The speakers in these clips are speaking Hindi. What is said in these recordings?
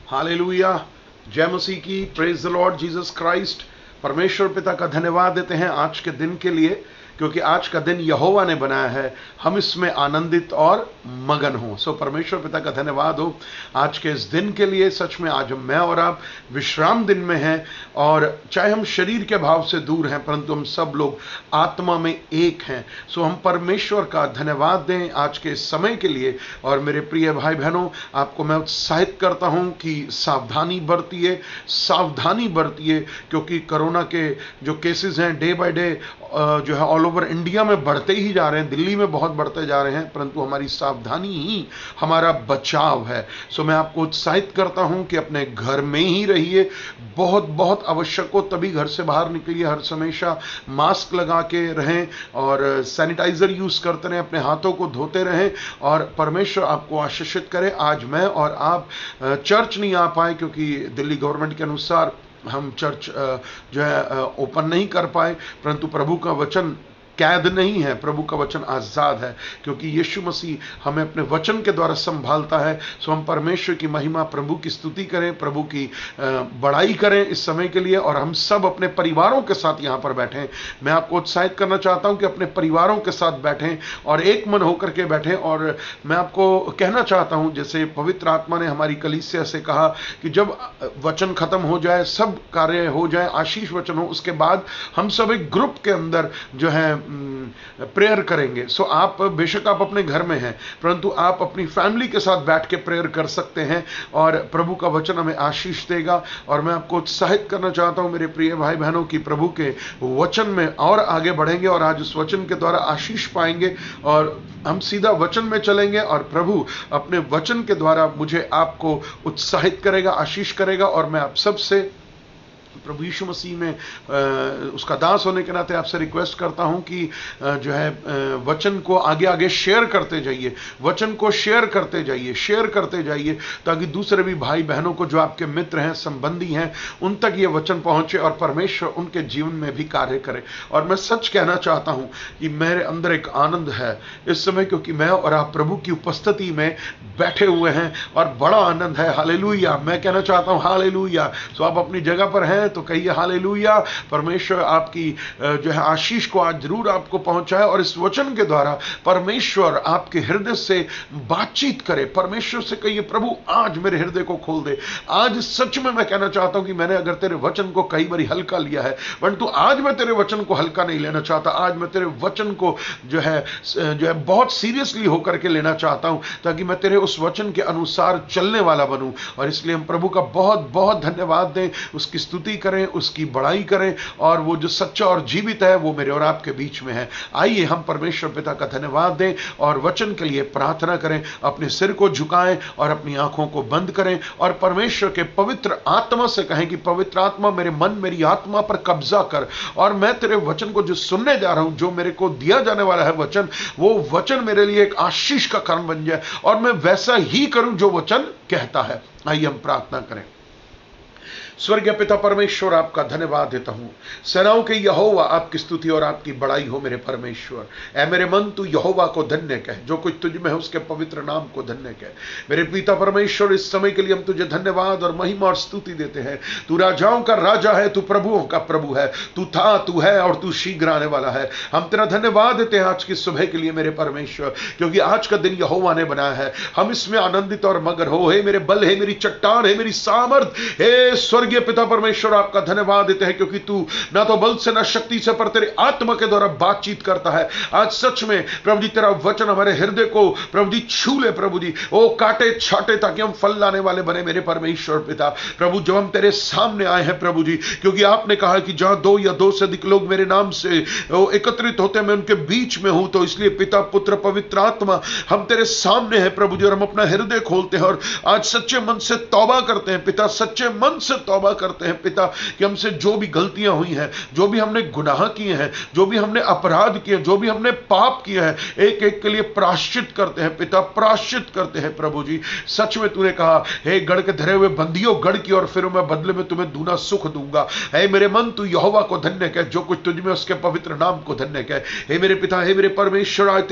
हालेलुया, जय मसीह की, praise the Lord Jesus Christ. परमेश्वर पिता का धन्यवाद देते हैं आज के दिन के लिए, क्योंकि आज का दिन यहोवा ने बनाया है, हम इसमें आनंदित और मगन हों। सो परमेश्वर पिता का धन्यवाद हो आज के इस दिन के लिए। सच में आज मैं और आप विश्राम दिन में हैं, और चाहे हम शरीर के भाव से दूर हैं, परंतु हम सब लोग आत्मा में एक हैं। सो हम परमेश्वर का धन्यवाद दें आज के इस समय के लिए। और मेरे प्रिय भाई बहनों, आपको मैं उत्साहित करता हूं कि सावधानी बरतिए, सावधानी बरतिए, क्योंकि कोरोना के जो केसेस हैं डे बाय डे जो है ऑल ओवर इंडिया में बढ़ते ही जा रहे हैं, दिल्ली में बहुत बढ़ते जा रहे हैं, परंतु हमारी सावधानी ही हमारा बचाव है। सो मैं आपको उत्साहित करता हूं कि अपने घर में ही रहिए, बहुत बहुत आवश्यक हो तभी घर से बाहर निकलिए। हर हमेशा मास्क लगा के रहें और सैनिटाइजर यूज करते रहें, अपने हाथों को धोते रहें, और परमेश्वर आपको आशीषित करे। आज मैं और आप चर्च नहीं आ पाए क्योंकि दिल्ली गवर्नमेंट के अनुसार हम चर्च जो है ओपन नहीं कर पाए, परंतु प्रभु का वचन कैद नहीं है, प्रभु का वचन आजाद है, क्योंकि यीशु मसीह हमें अपने वचन के द्वारा संभालता है। सो हम परमेश्वर की महिमा, प्रभु की स्तुति करें, प्रभु की बड़ाई करें इस समय के लिए। और हम सब अपने परिवारों के साथ यहां पर बैठें। मैं आपको उत्साहित करना चाहता हूं कि अपने परिवारों के साथ बैठें और एक मन होकर के बैठें। और मैं आपको कहना चाहता हूं, जैसे पवित्र आत्मा ने हमारी कलीसिया से कहा कि जब वचन खत्म हो जाए, सब कार्य हो जाए, आशीष वचन हो, उसके बाद हम सब एक ग्रुप के अंदर जो है प्रेयर करेंगे। सो आप बेशक आप अपने घर में हैं, परंतु आप अपनी फैमिली के साथ बैठ के प्रेयर कर सकते हैं, और प्रभु का वचन हमें आशीष देगा। और मैं आपको उत्साहित करना चाहता हूं मेरे प्रिय भाई बहनों की प्रभु के वचन में और आगे बढ़ेंगे, और आज उस वचन के द्वारा आशीष पाएंगे, और हम सीधा वचन में चलेंगे, और प्रभु अपने वचन के द्वारा मुझे आपको उत्साहित करेगा, आशीष करेगा। और मैं आप सबसे प्रभु यीशु मसीह में उसका दास होने के नाते आपसे रिक्वेस्ट करता हूं कि जो है वचन को आगे आगे शेयर करते जाइए, वचन को शेयर करते जाइए, शेयर करते जाइए, ताकि दूसरे भी भाई बहनों को, जो आपके मित्र हैं, संबंधी हैं, उन तक ये वचन पहुंचे और परमेश्वर उनके जीवन में भी कार्य करे। और मैं सच कहना चाहता हूं कि मेरे अंदर एक आनंद है इस समय, क्योंकि मैं और आप प्रभु की उपस्थिति में बैठे हुए हैं, और बड़ा आनंद है। हालेलुया, मैं कहना चाहता हूं हालेलुया। तो आप अपनी जगह पर हैं तो कहिए हालेलुया। परमेश्वर आपकी जो है आशीष को आज जरूर आपको पहुंचाए, और इस वचन के द्वारा परमेश्वर आपके हृदय से बातचीत करे। परमेश्वर से कहिए, प्रभु आज मेरे हृदय को खोल दे। आज सच में मैं कहना चाहता हूं कि मैंने अगर तेरे वचन को कई बार हल्का लिया है, परंतु आज मैं तेरे वचन को हल्का नहीं लेना चाहता। आज मैं तेरे वचन को जो है बहुत सीरियसली होकर के लेना चाहता हूं, ताकि मैं तेरे उस वचन के अनुसार चलने वाला बनूं। और इसलिए हम प्रभु का बहुत बहुत धन्यवाद दें, उसकी स्तुति करें, उसकी बड़ाई करें, और वो जो सच्चा और जीवित है वो मेरे और आपके बीच में है। आइए हम परमेश्वर पिता का धन्यवाद दें और वचन के लिए प्रार्थना करें। अपने सिर को झुकाएं और अपनी आंखों को बंद करें, और परमेश्वर के पवित्र आत्मा से कहें कि पवित्र आत्मा मेरे मन, मेरी आत्मा पर कब्जा कर, और मैं तेरे वचन को जो सुनने जा रहा हूं, जो मेरे को दिया जाने वाला है वचन, वो वचन मेरे लिए एक आशीष का कारण बन जाए, और मैं वैसा ही करूं जो वचन कहता है। आइए हम प्रार्थना करें। स्वर्गीय पिता परमेश्वर, आपका धन्यवाद देता हूं। सेनाओं के यहोवा, आपकी स्तुति और आपकी बड़ाई हो मेरे परमेश्वर। ऐ मेरे मन, तू यहोवा को धन्य कह, जो कुछ तुझ में है उसके पवित्र नाम को धन्य कह। मेरे पिता परमेश्वर, इस समय के लिए हम तुझे धन्यवाद और महिमा और स्तुति देते हैं। तू राजाओं का राजा है, तू प्रभुओं का प्रभु है, तू था, तू है और तू शीघ्र आने वाला है। हम तेरा धन्यवाद देते हैं आज की सुबह के लिए मेरे परमेश्वर, क्योंकि आज का दिन यहोवा ने बनाया है, हम इसमें आनंदित और मगन हो। हे मेरे बल, हे मेरी चट्टान, हे मेरी सामर्थ, हे स्वर्गीय पिता परमेश्वर, आपका धन्यवाद देते हैं, क्योंकि तू ना तो बल से ना शक्ति से, पर तेरे आत्मा के द्वारा बातचीत करता है। आज सच में प्रभु जी तेरा वचन हमारे हृदय को प्रभु जी छू ले, प्रभु जी ओ काटे छाटे, ताकि हम फल लाने वाले बने मेरे परमेश्वर पिता। प्रभु जब हम तेरे सामने आए हैं प्रभु जी, क्योंकि आपने कहा कि जहां 2 या 2 से अधिक लोग मेरे नाम से एकत्रित होते हैं, मैं उनके बीच में हूं। तो इसलिए पिता, पुत्र, पवित्र आत्मा, हम तेरे सामने हैं प्रभु जी, और हम अपना हृदय खोलते हैं और आज सच्चे मन से तौबा करते हैं पिता, सच्चे मन से तौबा करते हैं पिता कि हमसे जो भी गलतियां हुई हैं, जो भी हमने गुनाह किए हैं, जो भी हमने अपराध किए, जो भी हमने पाप किए हैं, एक एक के लिए प्रायश्चित करते हैं पिता, प्रायश्चित करते हैं प्रभु जी। सच में तूने कहा, हे गढ़ के धरे हुए बंदियों, गढ़ की और फिर मैं बदले में तुम्हें दूना सुख दूंगा। हे मेरे मन, तू यहोवा को धन्य कह, जो कुछ तुझ में उसके पवित्र नाम को धन्य कह। हे मेरे पिता, हे मेरे परमेश्वर, आज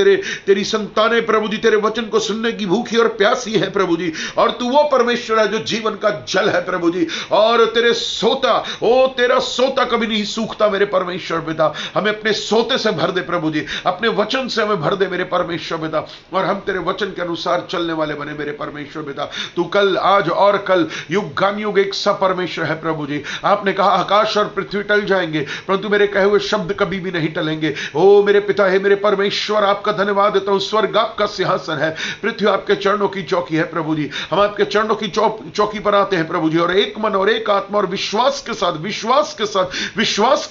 तेरी संतानें प्रभु जी तेरे वचन को सुनने की भूखी और प्यासी है प्रभु जी, और तू वो परमेश्वर है जो जीवन का जल है प्रभु जी, और तेरे सोता, ओ तेरा सोता कभी नहीं सूखता मेरे परमेश्वर पिता। हमें अपने सोते से भर दे प्रभु जी, अपने वचन से हमें भर दे मेरे परमेश्वर पिता, और हम तेरे वचन के अनुसार चलने वाले बने मेरे परमेश्वर पिता। तू कल, आज और कल, युगान युग एक सा परमेश्वर है प्रभु जी। आपने कहा आकाश और पृथ्वी टल जाएंगे, परंतु मेरे कहे हुए शब्द कभी भी नहीं टलेंगे। ओ मेरे पिता, हे मेरे परमेश्वर, आपका धन्यवाद देता हूं। स्वर्ग आपका सिंहासन है, पृथ्वी आपके चरणों की चौकी है प्रभु जी। हम आपके चरणों की चौकी पर आते हैं प्रभु जी, और एक मन और एक आत्मा और विश्वास के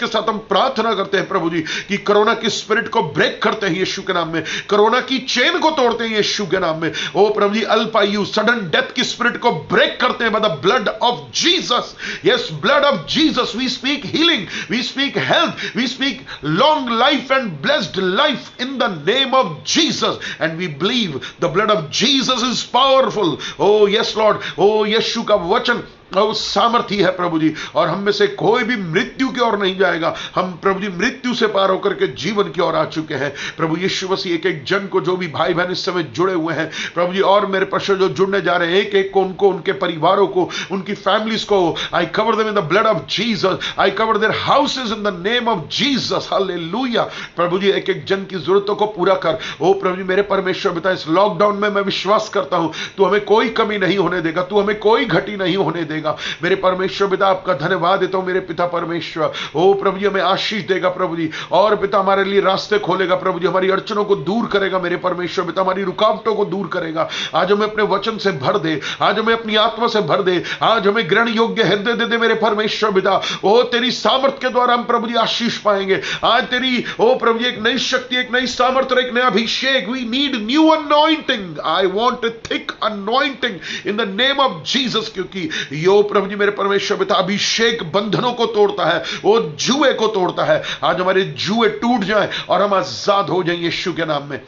साथ हम प्रार्थना करते हैं प्रभु जी कि कोरोना की स्पिरिट को ब्रेक करते हैं यीशु के नाम में, कोरोना की चेन को तोड़ते हैं यीशु के नाम में। ओ प्रभु जी, अल्पायु, सडन डेथ की स्पिरिट को ब्रेक करते हैं by the blood of Jesus. Yes, blood of Jesus. We speak healing, we speak health, we speak long life and blessed life in the name of Jesus, and we believe the blood of Jesus is powerful. Oh yes Lord, ओ यीशु का वचन वो सामर्थी है प्रभु जी, और हम में से कोई भी मृत्यु की ओर नहीं जाएगा। हम प्रभु जी मृत्यु से पार होकर के जीवन की ओर आ चुके हैं प्रभु यीशु मसीह। एक एक जन को, जो भी भाई बहन इस समय जुड़े हुए हैं प्रभु जी, और मेरे पश्चात जो जुड़ने जा रहे हैं, एक एक को, उनको, उनके परिवारों को, उनकी फैमिलीज को, I cover them in the blood of Jesus. I cover their houses in the name of Jesus. Hallelujah प्रभु जी, एक एक जन की जरूरतों को पूरा कर। ओ प्रभु जी मेरे परमेश्वर पिता, इस लॉकडाउन में मैं विश्वास करता हूं तू हमें कोई कमी नहीं होने देगा, तू हमें कोई घटी नहीं होने देगा मेरे परमेश्वर पिता। आपका धन्यवाद देता हूं मेरे पिता परमेश्वर। ओ प्रभु जी, हमें आशीष देगा प्रभु जी, और पिता हमारे लिए रास्ते खोलेगा प्रभु जी, हमारी अड़चनों को दूर करेगा मेरे परमेश्वर पिता, हमारी रुकावटों को दूर करेगा। आज हमें अपने वचन से भर दे, आज हमें अपनी आत्मा से भर दे, आज हमें ग्रहण योग्य हृदय दे दे मेरे परमेश्वर पिता। ओ तेरी सामर्थ के द्वारा हम प्रभु जी आशीष पाएंगे आज। तेरी ओ प्रभु जी एक नई शक्ति, एक नई सामर्थ और एक नया अभिषेक। We need new anointing. I want a thick anointing in the name of Jesus, क्योंकि यो प्रभु जी मेरे परमेश्वर पिता, अभिषेक बंधनों को तोड़ता है, वो जुए को तोड़ता है। आज हमारे जुए टूट जाएं और हम आजाद हो जाएं यीशु के नाम में।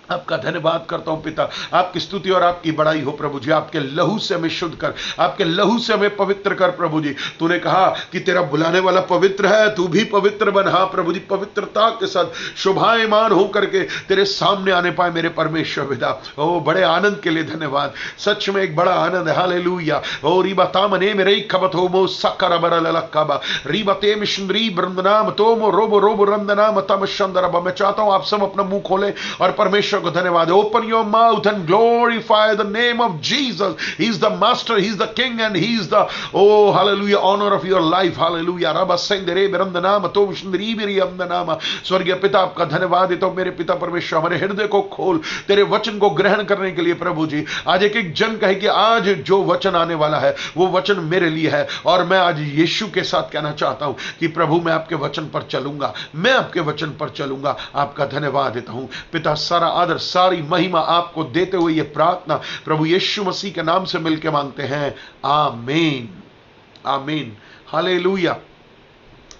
आपका धन्यवाद करता हूं पिता, आपकी स्तुति और आपकी बड़ाई हो प्रभु जी। आपके लहू से हमें शुद्ध कर, आपके लहू से हमें पवित्र कर प्रभु जी। तूने कहा कि तेरा बुलाने वाला पवित्र है, तू भी पवित्र बन। हाँ प्रभु जी, पवित्रता के साथ शोभायमान होकर के तेरे सामने आने पाए मेरे परमेश्वर पिता। ओ बड़े आनंद के लिए धन्यवाद, सच में एक बड़ा आनंद है। हालेलुया। ओ रीबा तामने मेरे खबत हो मो सकरा बरा ललकाबा रीबा ते मिशनरी ब्रंदनाम तोमो रोबो रोबो रंदनाम तम शंदरबा। मैं चाहता हूं आप सब अपना मुंह खोलें और परमेश्वर को धन्यवाद। Open your mouth and glorify the name of Jesus. He is the master, he is the king and he is the oh hallelujah honour of your life. Hallelujah. रबा सेंदरे ब्रंदनाम तो मिशनरी मेरी अमदनाम। स्वर्गीय पिता, आपका धन्यवाद देता हूं मेरे पिता परमेश्वर। हमारे हृदय को खोल तेरे वचन को ग्रहण करने के लिए प्रभु जी। आज एक एक जन कहे कि आज जो वचन आने वाला है वो वचन मेरे लिए है, और मैं आज यीशु के साथ कहना चाहता हूं कि प्रभु मैं आपके वचन पर चलूंगा, मैं आपके वचन पर चलूंगा। आपका धन्यवाद देता हूं पिता। सारा आदर, सारी महिमा आपको देते हुए ये प्रार्थना प्रभु यीशु मसीह के नाम से मिलकर मांगते हैं। आमीन, आमीन, हालेलुया।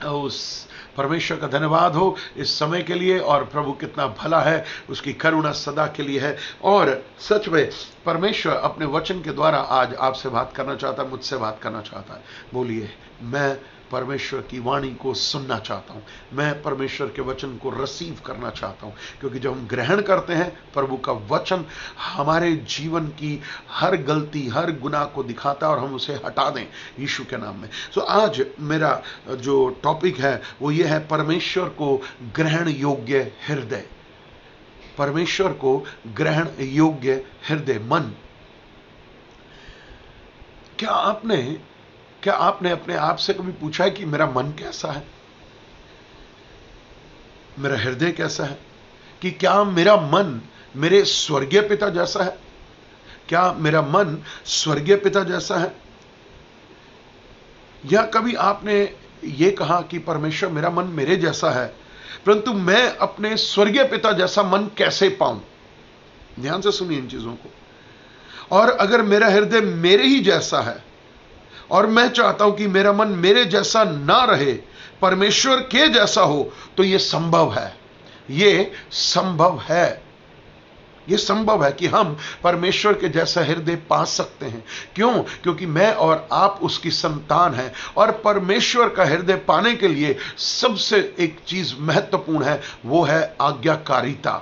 उस परमेश्वर का धन्यवाद हो इस समय के लिए, और प्रभु कितना भला है, उसकी करुणा सदा के लिए है। और सच में परमेश्वर अपने वचन के द्वारा आज आपसे बात करना चाहता है, मुझसे बात करना चाहता है। बोलिए, मैं परमेश्वर की वाणी को सुनना चाहता हूं, मैं परमेश्वर के वचन को रिसीव करना चाहता हूं, क्योंकि जब हम ग्रहण करते हैं प्रभु का वचन, हमारे जीवन की हर गलती, हर गुनाह को दिखाता है और हम उसे हटा दें यीशु के नाम में। तो आज मेरा जो टॉपिक है वो ये है, परमेश्वर को ग्रहण योग्य हृदय। परमेश्वर को ग्रहण योग्य हृदय, मन। क्या आपने अपने आप से कभी पूछा है कि मेरा मन कैसा है, मेरा हृदय कैसा है? कि क्या मेरा मन मेरे स्वर्गीय पिता जैसा है? क्या मेरा मन स्वर्गीय पिता जैसा है? या कभी आपने ये कहा कि परमेश्वर मेरा मन मेरे जैसा है, परंतु मैं अपने स्वर्गीय पिता जैसा मन कैसे पाऊं? ध्यान से सुनिए इन चीजों को। और अगर मेरा हृदय मेरे ही जैसा है और मैं चाहता हूं कि मेरा मन मेरे जैसा ना रहे, परमेश्वर के जैसा हो, तो यह संभव है। यह संभव है, यह संभव है कि हम परमेश्वर के जैसा हृदय पा सकते हैं। क्यों? क्योंकि मैं और आप उसकी संतान हैं। और परमेश्वर का हृदय पाने के लिए सबसे एक चीज महत्वपूर्ण है, वो है आज्ञाकारिता।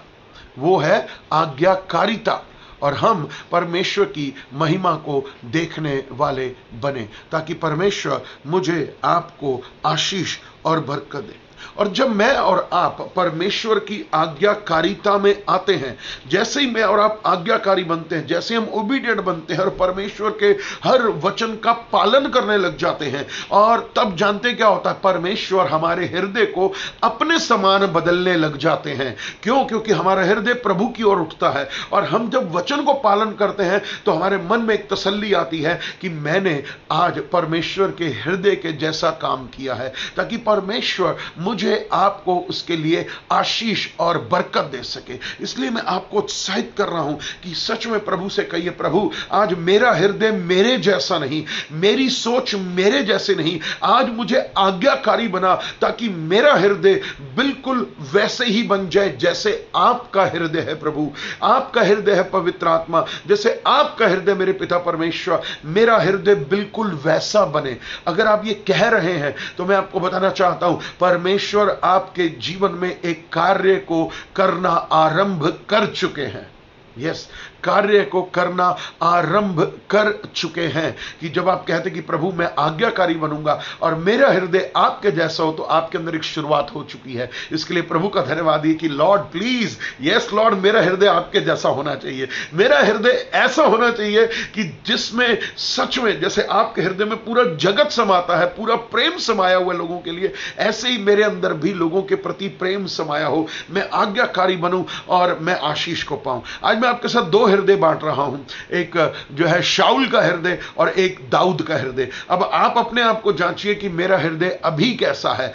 वो है आज्ञाकारिता। और हम परमेश्वर की महिमा को देखने वाले बने, ताकि परमेश्वर मुझे आपको आशीष और बरकत दे। और जब मैं और आप परमेश्वर की आज्ञाकारिता में आते हैं, जैसे ही मैं और आप आज्ञाकारी बनते हैं, जैसे हम ओबीडिएंट बनते हैं और परमेश्वर के हर वचन का पालन करने लग जाते हैं, और तब जानते क्या होता है, परमेश्वर हमारे हृदय को अपने समान बदलने लग जाते हैं। क्यों? क्योंकि हमारा हृदय प्रभु की ओर उठता है। और हम जब वचन को पालन करते हैं तो हमारे मन में एक तसल्ली आती है कि मैंने आज परमेश्वर के हृदय के जैसा काम किया है, ताकि परमेश्वर मुझे आपको उसके लिए आशीष और बरकत दे सके। इसलिए मैं आपको उत्साहित कर रहा हूं कि सच में प्रभु से कहिए, प्रभु आज मेरा हृदय मेरे जैसा नहीं, मेरी सोच मेरे जैसे नहीं, आज मुझे आज्ञाकारी बना, ताकि मेरा हृदय बिल्कुल वैसे ही बन जाए जैसे आपका हृदय है। प्रभु आपका हृदय है पवित्र आत्मा, जैसे आपका हृदय मेरे पिता परमेश्वर, मेरा हृदय बिल्कुल वैसा बने। अगर आप ये कह रहे हैं तो मैं आपको बताना चाहता हूं, परमेश्वर आपके जीवन में एक कार्य को करना आरंभ कर चुके हैं। यस, कार्य को करना आरंभ कर चुके हैं। कि जब आप कहते कि प्रभु मैं आज्ञाकारी बनूंगा और मेरा हृदय आपके जैसा हो, तो आपके अंदर एक शुरुआत हो चुकी है। इसके लिए प्रभु का धन्यवाद है कि लॉर्ड प्लीज, यस लॉर्ड, मेरा हृदय आपके जैसा होना चाहिए। मेरा हृदय ऐसा होना चाहिए कि जिसमें सच में जैसे आपके हृदय में पूरा जगत समाता है, पूरा प्रेम समाया हुआ लोगों के लिए, ऐसे ही मेरे अंदर भी लोगों के प्रति प्रेम समाया हो। मैं आज्ञाकारी बनूं और मैं आशीष को पाऊं। आज मैं आपके साथ दो हृदय बांट रहा हूं, एक जो है शाऊल का हृदय और एक दाऊद का हृदय। अब आप अपने आप को जांचिए कि मेरा हृदय अभी कैसा है,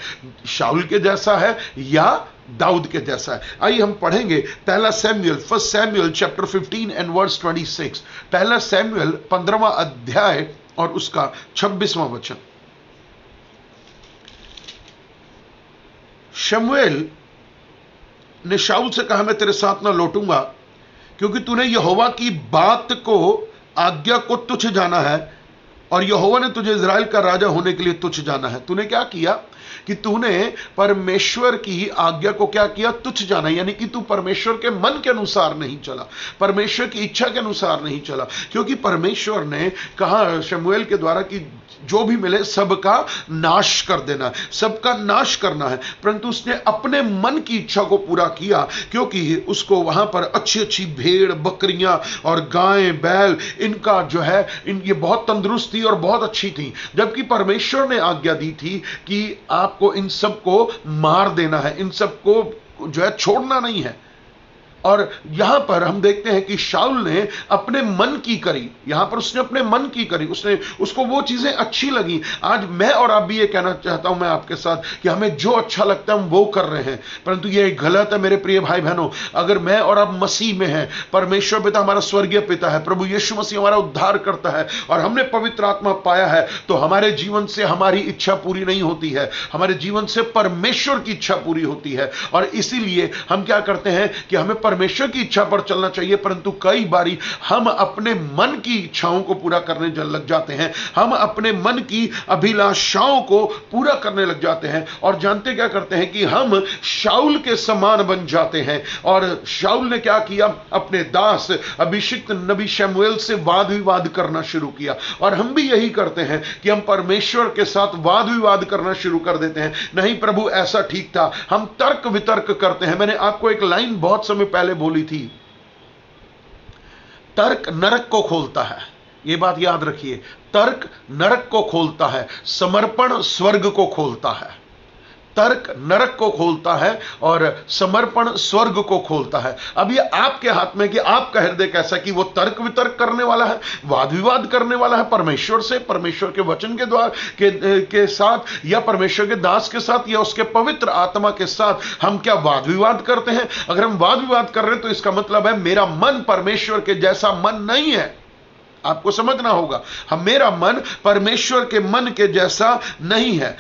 शाऊल के जैसा है या दाऊद के जैसा है। आइए हम पढ़ेंगे first Samuel chapter 15 and verse 26। पहला सैमुएल 15वां अध्याय और उसका 26वां वचन। शमूएल ने शाऊल से कहा, मैं तेरे साथ ना लौटूंगा, क्योंकि तूने यहोवा की बात को, आज्ञा को तुच्छ जाना है, और यहोवा ने तुझे इज़राइल का राजा होने के लिए तुच्छ जाना है। तूने क्या किया कि तूने परमेश्वर की आज्ञा को क्या किया? तुच्छ जाना। यानी कि तू परमेश्वर के मन के अनुसार नहीं चला, परमेश्वर की इच्छा के अनुसार नहीं चला। क्योंकि परमेश्वर ने कहा शमूएल के द्वारा कि जो भी मिले सबका नाश कर देना, सबका नाश करना है। परंतु उसने अपने मन की इच्छा को पूरा किया, क्योंकि उसको वहां पर अच्छी अच्छी भेड़, बकरियां और गायें, बैल, इनका जो है ये बहुत तंदुरुस्त थी और बहुत अच्छी थी। जबकि परमेश्वर ने आज्ञा दी थी कि आपको इन सबको मार देना है, इन सबको जो है छोड़ना नहीं है। और यहां पर हम देखते हैं कि शाऊल ने अपने मन की करी, यहां पर उसने अपने मन की करी, उसको वो चीजें अच्छी लगी। आज मैं और आप भी ये कहना चाहता हूं मैं आपके साथ कि हमें जो अच्छा लगता है हम वो कर रहे हैं, परंतु ये गलत है मेरे प्रिय भाई बहनों। अगर मैं और आप मसीह में हैं, परमेश्वर पिता हमारा स्वर्गीय पिता है, प्रभु यीशु मसीह हमारा उद्धार करता है और हमने पवित्र आत्मा पाया है, तो हमारे जीवन से हमारी इच्छा पूरी नहीं होती है, हमारे जीवन से परमेश्वर की इच्छा पूरी होती है। और इसीलिए हम क्या करते हैं कि हमें परमेश्वर की इच्छा पर चलना चाहिए, परंतु कई बारी हम अपने मन की इच्छाओं को पूरा करने लग जाते हैं, हम अपने मन की अभिलाषाओं को पूरा करने लग जाते हैं। और जानते क्या करते हैं कि हम शाऊल के समान बन जाते हैं। और शाऊल ने क्या किया? अपने दास अभिषिक्त नबी शमूएल से वाद विवाद करना शुरू किया। और हम भी यही करते हैं कि हम परमेश्वर के साथ वाद विवाद करना शुरू कर देते हैं। नहीं प्रभु ऐसा ठीक था, हम तर्क वितर्क करते हैं। मैंने आपको एक लाइन बहुत समय पहले बोली थी, तर्क नरक को खोलता है। यह बात याद रखिए, तर्क नरक को खोलता है, समर्पण स्वर्ग को खोलता है। तर्क नरक को खोलता है और समर्पण स्वर्ग को खोलता है। अब ये आपके हाथ में कि आपका हृदय कैसा, कि वो तर्क वितर्क करने वाला है, वाद विवाद करने वाला है परमेश्वर से, परमेश्वर के वचन के द्वारा के साथ, या परमेश्वर के दास के साथ, या उसके पवित्र आत्मा के साथ हम क्या वाद विवाद करते हैं। अगर हम वाद विवाद कर रहे हैं तो इसका मतलब है मेरा मन परमेश्वर के जैसा मन नहीं है। आपको समझना होगा, मेरा मन परमेश्वर के मन के जैसा नहीं है।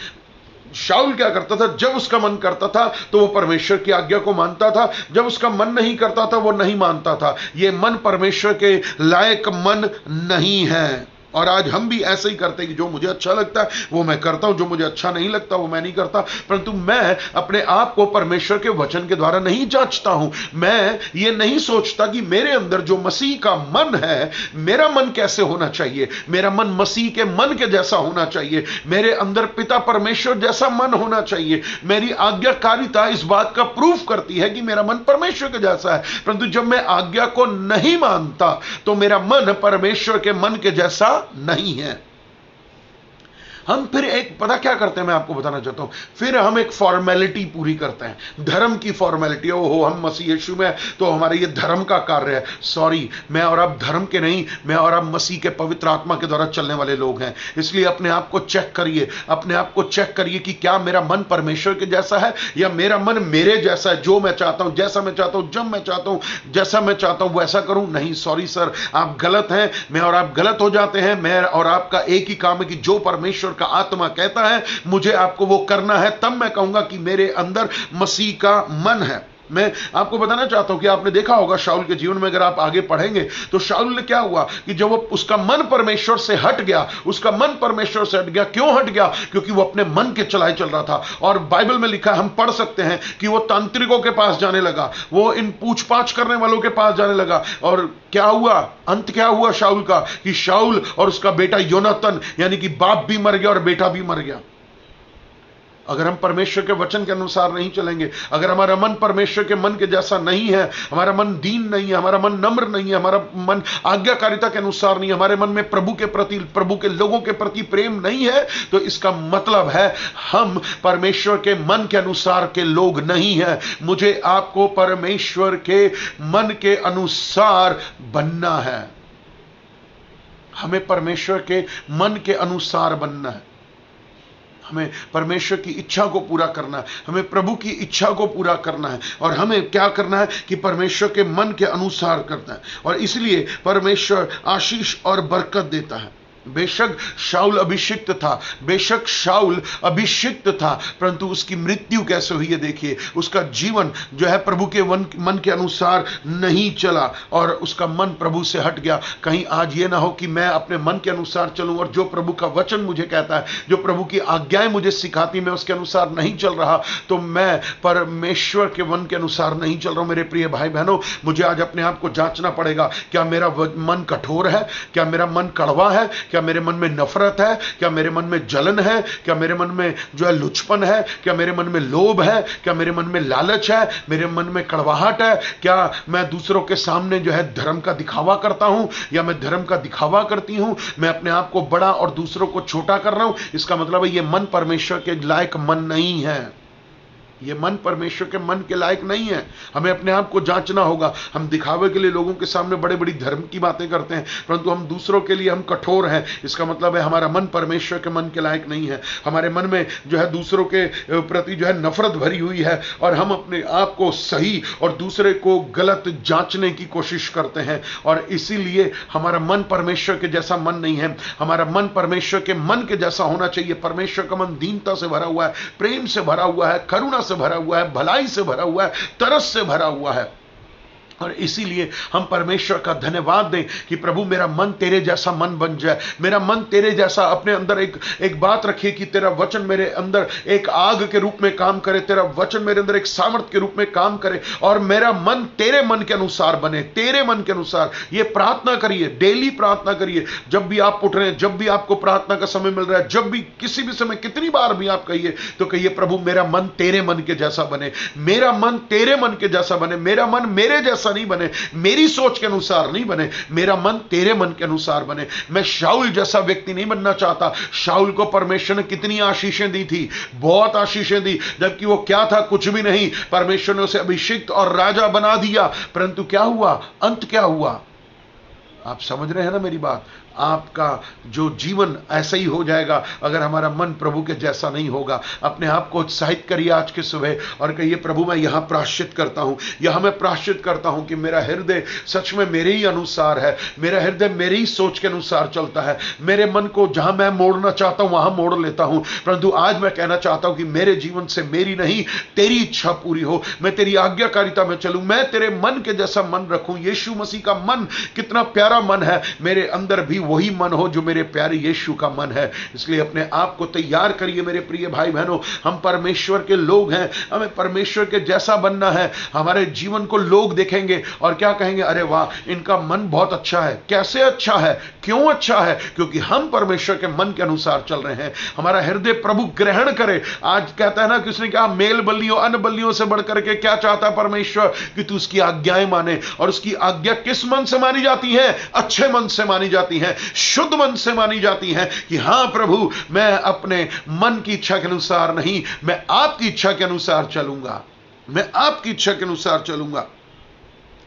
शाऊल क्या करता था? जब उसका मन करता था तो वो परमेश्वर की आज्ञा को मानता था, जब उसका मन नहीं करता था वो नहीं मानता था। ये मन परमेश्वर के लायक मन नहीं है। और आज हम भी ऐसे ही करते हैं कि जो मुझे अच्छा लगता है वो मैं करता हूं, जो मुझे अच्छा नहीं लगता वो मैं नहीं करता। परंतु मैं अपने आप को परमेश्वर के वचन के द्वारा नहीं जांचता हूं। मैं ये नहीं सोचता कि मेरे अंदर जो मसीह का मन है, मेरा मन कैसे होना चाहिए। मेरा मन मसीह के मन के जैसा होना चाहिए। मेरे अंदर पिता परमेश्वर जैसा मन होना चाहिए। मेरी आज्ञाकारिता इस बात का प्रूफ करती है कि मेरा मन परमेश्वर के जैसा है। परंतु जब मैं आज्ञा को नहीं मानता तो मेरा मन परमेश्वर के मन के जैसा नहीं है। हम फिर एक पता क्या करते हैं, मैं आपको बताना चाहता हूं, फिर हम एक फॉर्मेलिटी पूरी करते हैं, धर्म की फॉर्मेलिटी। ओहो, हम मसीह यीशु में तो हमारे ये धर्म का कार्य है। सॉरी, मैं और आप धर्म के नहीं, मैं और आप मसीह के पवित्र आत्मा के द्वारा चलने वाले लोग हैं। इसलिए अपने आप को चेक करिए, अपने आप को चेक करिए कि क्या मेरा मन परमेश्वर के जैसा है या मेरा मन मेरे जैसा है। जो मैं चाहता हूं, जैसा मैं चाहता हूं, जब मैं चाहता हूं, जैसा मैं चाहता हूं वैसा करूं। नहीं, सॉरी सर, आप गलत हैं। मैं और आप गलत हो जाते हैं। मैं और आपका एक ही काम है कि जो परमेश्वर का आत्मा कहता है मुझे आपको वो करना है, तब मैं कहूंगा कि मेरे अंदर मसीह का मन है। मैं आपको बताना चाहता हूं कि आपने देखा होगा शाऊल के जीवन में, अगर आप आगे पढ़ेंगे तो शाऊल ने क्या हुआ कि जब वो उसका मन परमेश्वर से हट गया, उसका मन परमेश्वर से हट गया। क्यों हट गया? क्योंकि वो अपने मन के चलाए चल रहा था। और बाइबल में लिखा है, हम पढ़ सकते हैं कि वो तांत्रिकों के पास जाने लगा, वो इन पूछपाछ करने वालों के पास जाने लगा। और क्या हुआ? अंत क्या हुआ शाऊल का? कि शाऊल और उसका बेटा योनातन, यानी कि बाप भी मर गया और बेटा भी मर गया। अगर हम परमेश्वर के वचन के अनुसार नहीं चलेंगे, अगर हमारा मन परमेश्वर के मन के जैसा नहीं है, हमारा मन दीन नहीं है, हमारा मन नम्र नहीं है, हमारा मन आज्ञाकारिता के अनुसार नहीं है, हमारे मन में प्रभु के प्रति, प्रभु के लोगों के प्रति प्रेम नहीं है, तो इसका मतलब है हम परमेश्वर के मन के अनुसार के लोग नहीं है। मुझे आपको परमेश्वर के मन के अनुसार बनना है। हमें परमेश्वर के मन के अनुसार बनना है। हमें परमेश्वर की इच्छा को पूरा करना है, हमें प्रभु की इच्छा को पूरा करना है। और हमें क्या करना है कि परमेश्वर के मन के अनुसार करना है। और इसलिए परमेश्वर आशीष और बरकत देता है। बेशक शाऊल अभिषिक्त था, बेशक शाऊल अभिषिक्त था, परंतु उसकी मृत्यु कैसे हुई है देखिए। उसका जीवन जो है प्रभु के मन के अनुसार नहीं चला और उसका मन प्रभु से हट गया। कहीं आज ये ना हो कि मैं अपने मन के अनुसार चलूं और जो प्रभु का वचन मुझे कहता है, जो प्रभु की आज्ञाएं मुझे सिखाती, मैं उसके अनुसार नहीं चल रहा, तो मैं परमेश्वर के मन के अनुसार नहीं चल रहा हूं। मेरे प्रिय भाई बहनों, मुझे आज अपने आप को जांचना पड़ेगा। क्या मेरा मन कठोर है? क्या मेरा मन कड़वा है? क्या मेरे मन में नफरत है? क्या मेरे मन में जलन है? क्या मेरे मन में जो है लुचपन है? क्या मेरे मन में लोभ है? क्या मेरे मन में लालच है? मेरे मन में कड़वाहट है? क्या मैं दूसरों के सामने जो है धर्म का दिखावा करता हूं या मैं धर्म का दिखावा करती हूं? मैं अपने आप को बड़ा और दूसरों को छोटा कर रहा हूं। इसका मतलब है ये मन परमेश्वर के लायक मन नहीं है। ये मन परमेश्वर के मन के लायक नहीं है। हमें अपने आप को जांचना होगा। हम दिखावे के लिए लोगों के सामने बड़े बड़ी धर्म की बातें करते हैं, परंतु हम दूसरों के लिए हम कठोर हैं। इसका मतलब है हमारा मन परमेश्वर के मन के लायक नहीं है। हमारे मन में जो है दूसरों के प्रति जो है नफरत भरी हुई है और हम अपने आप को सही और दूसरे को गलत जांचने की कोशिश करते हैं। और इसीलिए हमारा मन परमेश्वर के जैसा मन नहीं है। हमारा मन परमेश्वर के मन के जैसा होना चाहिए। परमेश्वर का मन दीनता से भरा हुआ है, प्रेम से भरा हुआ है, करुणा से भरा हुआ है, भलाई से भरा हुआ है, तरस से भरा हुआ है। और इसीलिए हम परमेश्वर का धन्यवाद दें कि प्रभु मेरा मन तेरे जैसा मन बन जाए। मेरा मन तेरे जैसा अपने अंदर एक बात रखिए कि तेरा वचन मेरे अंदर एक आग के रूप में काम करे, तेरा वचन मेरे अंदर एक सामर्थ के रूप में काम करे और मेरा मन तेरे मन के अनुसार बने, तेरे मन के अनुसार। ये प्रार्थना करिए, डेली प्रार्थना करिए। जब भी आप उठ रहे हैं, जब भी आपको प्रार्थना का समय मिल रहा है, जब भी किसी भी समय, कितनी बार भी आप कहिए तो कहिए प्रभु मेरा मन तेरे मन के जैसा बने, मेरा मन तेरे मन के जैसा बने, मेरा मन मेरे जैसा नहीं बने, मेरी सोच के अनुसार नहीं बने, मेरा मन तेरे मन के अनुसार बने। मैं शाऊल जैसा व्यक्ति नहीं बनना चाहता। शाऊल को परमेश्वर ने कितनी आशीषें दी थी, बहुत आशीषें दी, जबकि वो क्या था? कुछ भी नहीं। परमेश्वर ने उसे अभिषिक्त और राजा बना दिया, परंतु क्या हुआ? अंत क्या हुआ? आप समझ रहे हैं ना मेरी बात? आपका जो जीवन ऐसा ही हो जाएगा अगर हमारा मन प्रभु के जैसा नहीं होगा। अपने आप को उत्साहित करिए आज के सुबह और कहिए, प्रभु मैं यहां प्रायश्चित करता हूं, यहां मैं प्रायश्चित करता हूं कि मेरा हृदय सच में मेरे ही अनुसार है, मेरा हृदय मेरी ही सोच के अनुसार चलता है, मेरे मन को जहां मैं मोड़ना चाहता हूं वहां मोड़ लेता हूं। परंतु आज मैं कहना चाहता हूं कि मेरे जीवन से मेरी नहीं तेरी इच्छा पूरी हो, मैं तेरी आज्ञाकारिता में चलूं, मैं तेरे मन के जैसा मन रखूं। यीशु मसीह का मन कितना प्यारा मन है, मेरे अंदर भी वही मन हो जो मेरे प्यारे यीशु का मन है। इसलिए अपने आप को तैयार करिए मेरे प्रिय भाई बहनों, हम परमेश्वर के लोग हैं, हमें परमेश्वर के जैसा बनना है। हमारे जीवन को लोग देखेंगे और क्या कहेंगे, अरे वाह इनका मन बहुत अच्छा है। कैसे अच्छा है, क्यों अच्छा है? क्योंकि हम परमेश्वर के मन के अनुसार चल रहे हैं। हमारा हृदय प्रभु ग्रहण करे। आज कहता है ना कि उसने कहा, मेल बलियों अन्न बलियों से बढ़कर के क्या चाहता है परमेश्वर, कि तू उसकी आज्ञाएं माने। और उसकी आज्ञा किस मन से मानी जाती है? अच्छे मन से मानी जाती है, शुद्ध मन से मानी जाती है कि हां प्रभु मैं अपने मन की इच्छा के अनुसार नहीं, मैं आपकी इच्छा के अनुसार चलूंगा, मैं आपकी इच्छा के अनुसार चलूंगा।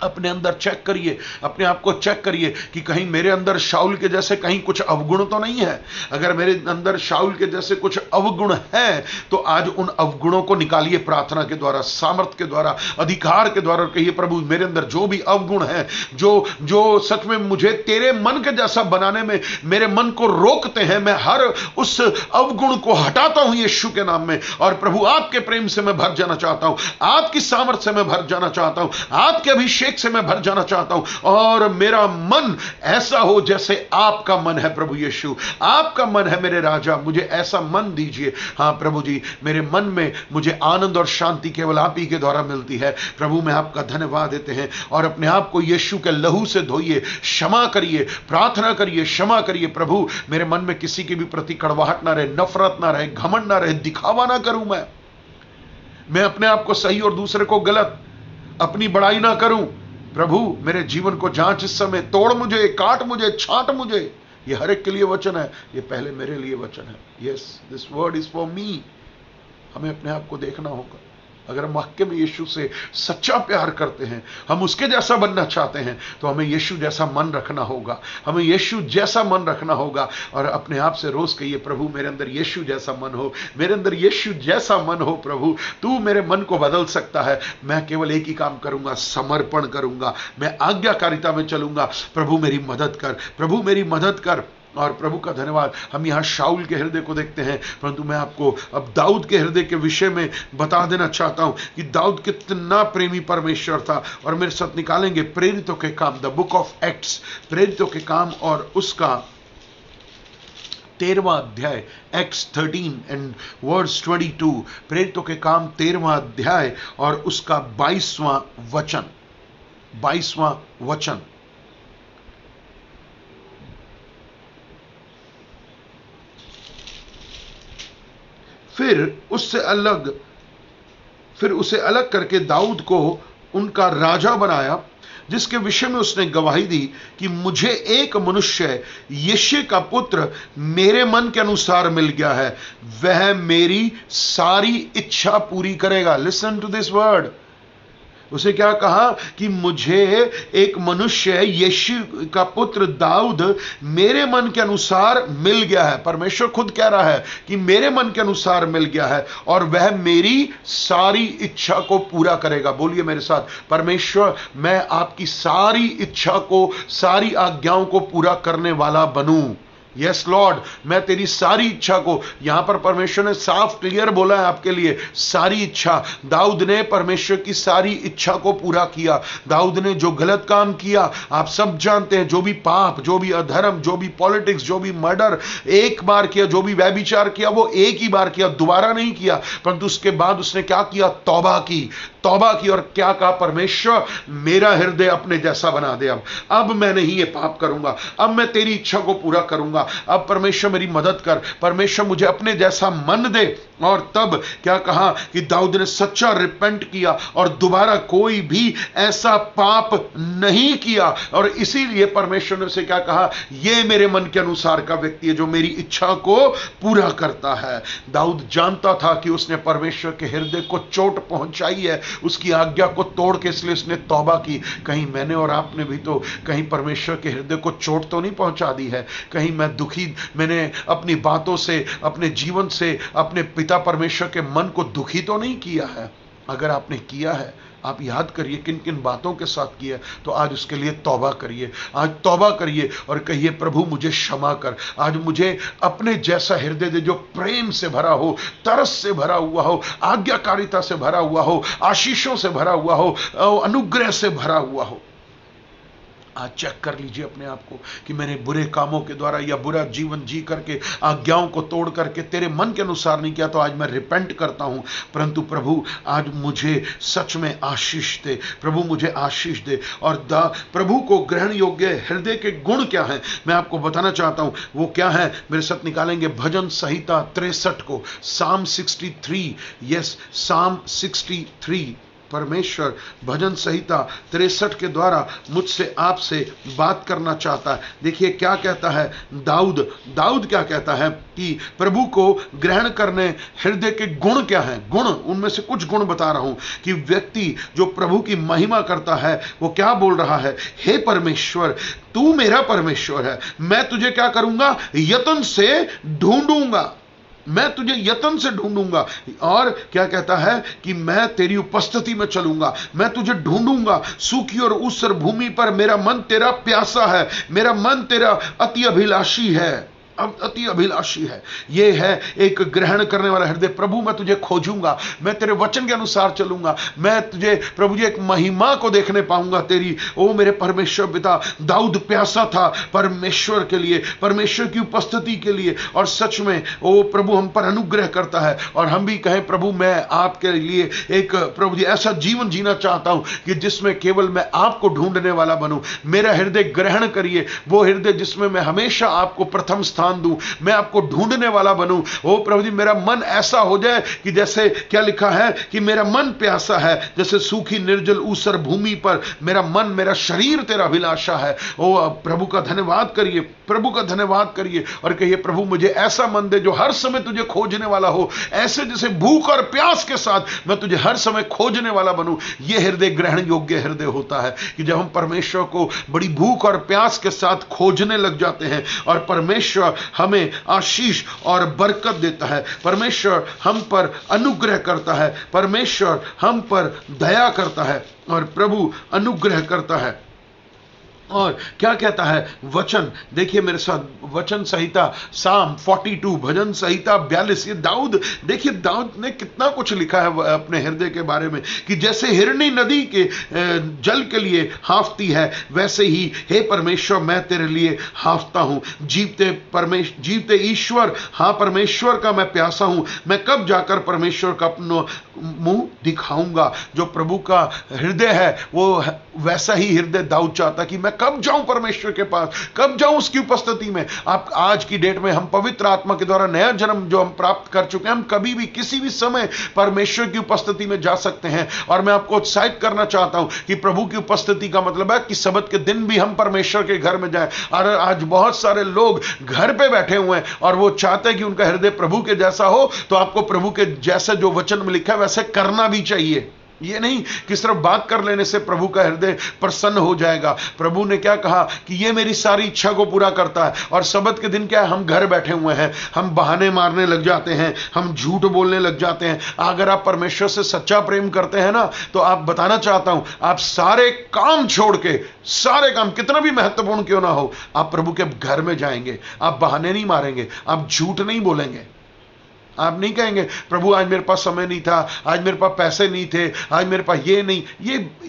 अपने अंदर चेक करिए, अपने आप को चेक करिए कि कहीं मेरे अंदर शाऊल के जैसे कहीं कुछ अवगुण तो नहीं है। अगर मेरे अंदर शाऊल के जैसे कुछ अवगुण है तो आज उन अवगुणों को निकालिए प्रार्थना के द्वारा, सामर्थ के द्वारा, अधिकार के द्वारा। कहिए, प्रभु मेरे अंदर जो भी अवगुण है, जो सच में मुझे तेरे मन के जैसा बनाने में मेरे मन को रोकते हैं, मैं हर उस अवगुण को हटाता हूं यीशु के नाम में। और प्रभु आपके प्रेम से मैं भर जाना चाहता हूं, आपकी सामर्थ से मैं भर जाना चाहता हूं, आपके अभिषेक से मैं भर जाना चाहता हूं और मेरा मन ऐसा हो जैसे आपका मन है। प्रभु यीशु आपका मन है मेरे राजा, मुझे ऐसा मन दीजिए। हां प्रभु जी, मेरे मन में मुझे आनंद और शांति केवल आप ही के द्वारा मिलती है। प्रभु मैं आपका धन्यवाद देते हैं और अपने आप को यीशु के लहू से धोइए, क्षमा करिए, प्रार्थना करिए, क्षमा करिए। प्रभु मेरे मन में किसी के भी प्रति कड़वाहट ना रहे, नफरत ना रहे, घमंड ना रहे, दिखावा ना करूं। मैं अपने आप को सही और दूसरे को गलत, अपनी बड़ाई ना करूं। प्रभु मेरे जीवन को जांच इस समय, तोड़ मुझे, काट मुझे, छांट मुझे। ये हर एक के लिए वचन है, ये पहले मेरे लिए वचन है। Yes, this word is for me. हमें अपने आप को देखना होगा। अगर हम वाकई में यीशु से सच्चा प्यार करते हैं, हम उसके जैसा बनना चाहते हैं, तो हमें यीशु जैसा मन रखना होगा, हमें यीशु जैसा मन रखना होगा। और अपने आप से रोज कहिए, प्रभु मेरे अंदर यीशु जैसा मन हो, मेरे अंदर यीशु जैसा मन हो। प्रभु तू मेरे मन को बदल सकता है। मैं केवल एक ही काम करूंगा, समर्पण करूंगा, मैं आज्ञाकारिता में चलूंगा। प्रभु मेरी मदद कर, प्रभु मेरी मदद कर। और प्रभु का धन्यवाद। हम यहां शाऊल के हृदय को देखते हैं, परंतु मैं आपको अब दाऊद के हृदय के विषय में बता देना चाहता हूं कि दाऊद कितना प्रेमी परमेश्वर था। और मेरे साथ निकालेंगे प्रेरितों के काम, द बुक ऑफ एक्ट्स, प्रेरितों के काम और उसका 13वां अध्याय, एक्ट्स 13 एंड वर्स 22। प्रेरितों के काम 13वां अध्याय और उसका 22वां वचन, 22वां वचन। फिर उसे अलग करके दाऊद को उनका राजा बनाया, जिसके विषय में उसने गवाही दी कि मुझे एक मनुष्य यिशै का पुत्र मेरे मन के अनुसार मिल गया है, वह मेरी सारी इच्छा पूरी करेगा। Listen to this word. उसे क्या कहा कि मुझे एक मनुष्य यिशै का पुत्र दाऊद मेरे मन के अनुसार मिल गया है। परमेश्वर खुद कह रहा है कि मेरे मन के अनुसार मिल गया है और वह मेरी सारी इच्छा को पूरा करेगा। बोलिए मेरे साथ, परमेश्वर मैं आपकी सारी इच्छा को, सारी आज्ञाओं को पूरा करने वाला बनूं। यस लॉर्ड, मैं तेरी सारी इच्छा को, यहां पर परमेश्वर ने साफ क्लियर बोला है आपके लिए, सारी इच्छा। दाऊद ने परमेश्वर की सारी इच्छा को पूरा किया। दाऊद ने जो गलत काम किया आप सब जानते हैं, जो भी पाप, जो भी अधर्म, जो भी पॉलिटिक्स, जो भी मर्डर एक बार किया, जो भी व्यभिचार किया वो एक ही बार किया, दोबारा नहीं किया। परंतु उसके बाद उसने क्या किया? तौबा की और क्या कहा? परमेश्वर मेरा हृदय अपने जैसा बना दे। अब मैं नहीं ये पाप करूंगा, अब मैं तेरी इच्छा को पूरा करूंगा। अब परमेश्वर मेरी मदद कर, परमेश्वर मुझे अपने जैसा मन दे। और तब क्या कहा कि दाऊद ने सच्चा रिपेंट किया और दोबारा कोई भी ऐसा पाप नहीं किया, और इसीलिए परमेश्वर ने उसे क्या कहा, ये मेरे मन के अनुसार का व्यक्ति है जो मेरी इच्छा को पूरा करता है। दाऊद जानता था कि उसने परमेश्वर के हृदय को चोट पहुंचाई है, उसकी आज्ञा को तोड़ के, इसलिए उसने तौबा की। कहीं मैंने और आपने भी तो कहीं परमेश्वर के हृदय को चोट तो नहीं पहुंचा दी है? कहीं मैंने अपनी बातों से, अपने जीवन से अपने पिता परमेश्वर के मन को दुखी तो नहीं किया है? अगर आपने किया है, आप याद करिए किन किन बातों के साथ किया, तो आज उसके लिए तौबा करिए, आज तौबा करिए और कहिए, प्रभु मुझे क्षमा कर, आज मुझे अपने जैसा हृदय दे जो प्रेम से भरा हो, तरस से भरा हुआ हो, आज्ञाकारिता से भरा हुआ हो, आशीषों से भरा हुआ हो, अनुग्रह से भरा हुआ हो। आज चेक कर लीजिए अपने आप को कि मैंने बुरे कामों के द्वारा या बुरा जीवन जी करके, आज्ञाओं को तोड़ करके तेरे मन के अनुसार नहीं किया, तो आज मैं रिपेंट करता हूं। परंतु प्रभु आज मुझे सच में आशीष दे, प्रभु मुझे आशीष दे। और प्रभु को ग्रहण योग्य हृदय के गुण क्या हैं, मैं आपको बताना चाहता हूं। वो क्या है, मेरे साथ निकालेंगे भजन संहिता 63 को, Psalm 63, यस Psalm 63। परमेश्वर भजन संहिता 63 के द्वारा मुझसे आपसे बात करना चाहता है। देखिए क्या कहता है दाऊद क्या कहता है कि प्रभु को ग्रहण करने हृदय के गुण क्या हैं। गुण, उनमें से कुछ गुण बता रहा हूं कि व्यक्ति जो प्रभु की महिमा करता है वो क्या बोल रहा है, हे परमेश्वर तू मेरा परमेश्वर है, मैं तुझे क्या करूंगा, यत्न से ढूंढूंगा, मैं तुझे यत्न से ढूंढूंगा। और क्या कहता है कि मैं तेरी उपस्थिति में चलूंगा, मैं तुझे ढूंढूंगा, सूखी और ऊसर भूमि पर मेरा मन तेरा प्यासा है, मेरा मन तेरा अति अभिलाषी है, अति अभिलाषी है। यह है एक ग्रहण करने वाला हृदय। प्रभु मैं तुझे खोजूंगा, मैं तेरे वचन के अनुसार चलूंगा, मैं तुझे प्रभु जी एक महिमा को देखने पाऊंगा तेरी। ओ मेरे परमेश्वर पिता, दाऊद प्यासा था परमेश्वर के लिए, परमेश्वर की उपस्थिति के लिए। और सच में ओ प्रभु हम पर अनुग्रह करता है, और हम भी कहें प्रभु मैं आपके लिए एक प्रभु जी ऐसा जीवन जीना चाहता हूं कि जिसमें केवल मैं आपको ढूंढने वाला बनूं। मेरा हृदय ग्रहण करिए, वो हृदय जिसमें मैं हमेशा आपको प्रथम स्थान दूं, मैं आपको ढूंढने वाला बनूं। ओ प्रभु जी मेरा मन ऐसा हो जाए कि जैसे क्या लिखा है कि मेरा मन प्यासा है, जैसे सूखी निर्जल ऊसर भूमि पर मेरा मन, मेरा शरीर तेरा अभिलाषा है। ओ प्रभु का धन्यवाद करिए, प्रभु का धन्यवाद करिए और कहिए प्रभु मुझे ऐसा मन दे जो हर समय तुझे खोजने वाला हो, ऐसे जैसे भूख और प्यास के साथ मैं तुझे हर समय खोजने वाला बनूं। यह हृदय ग्रहण योग्य हृदय होता है कि जब हम परमेश्वर को बड़ी भूख और प्यास के साथ खोजने लग जाते हैं और परमेश्वर हमें आशीष और बरकत देता है, परमेश्वर हम पर अनुग्रह करता है, परमेश्वर हम पर दया करता है और प्रभु अनुग्रह करता है। और क्या कहता है वचन, देखिए मेरे साथ वचन संहिता Psalm 42, भजन संहिता 42। ये दाऊद, देखिए दाऊद ने कितना कुछ लिखा है अपने हृदय के बारे में कि जैसे हिरनी नदी के जल के लिए हाफती है, वैसे ही हे परमेश्वर मैं तेरे लिए हाफता हूं। जीवते ईश्वर, हाँ परमेश्वर का मैं प्यासा हूं, मैं कब जाकर परमेश्वर का अपना मुंह दिखाऊंगा। जो प्रभु का हृदय है वो वैसा ही हृदय दाऊद चाहता कि मैं कब जाऊं परमेश्वर के पास, कब जाऊं उसकी उपस्थिति में। आप आज की डेट में हम पवित्र आत्मा के द्वारा नया जन्म जो हम प्राप्त कर चुके हैं, हम कभी भी किसी भी समय परमेश्वर की उपस्थिति में जा सकते हैं। और मैं आपको उत्साहित करना चाहता हूं कि प्रभु की उपस्थिति का मतलब है कि सब्त के दिन भी हम परमेश्वर के घर में जाएं। और आज बहुत सारे लोग घर पे बैठे हुए हैं और वो चाहते हैं कि उनका हृदय प्रभु के जैसा हो, तो आपको प्रभु के जैसे जो वचन में लिखा है वैसे करना भी चाहिए। ये नहीं कि सिर्फ बात कर लेने से प्रभु का हृदय प्रसन्न हो जाएगा। प्रभु ने क्या कहा कि ये मेरी सारी इच्छा को पूरा करता है। और सब्त के दिन क्या है, हम घर बैठे हुए हैं, हम बहाने मारने लग जाते हैं, हम झूठ बोलने लग जाते हैं। अगर आप परमेश्वर से सच्चा प्रेम करते हैं ना, तो आप बताना चाहता हूं, आप सारे काम छोड़ के, सारे काम कितना भी महत्वपूर्ण क्यों ना हो, आप प्रभु के घर में जाएंगे, आप बहाने नहीं मारेंगे, आप झूठ नहीं बोलेंगे, आप नहीं कहेंगे प्रभु आज मेरे पास समय नहीं था, आज मेरे पास पैसे नहीं थे, आज मेरे पास ये नहीं।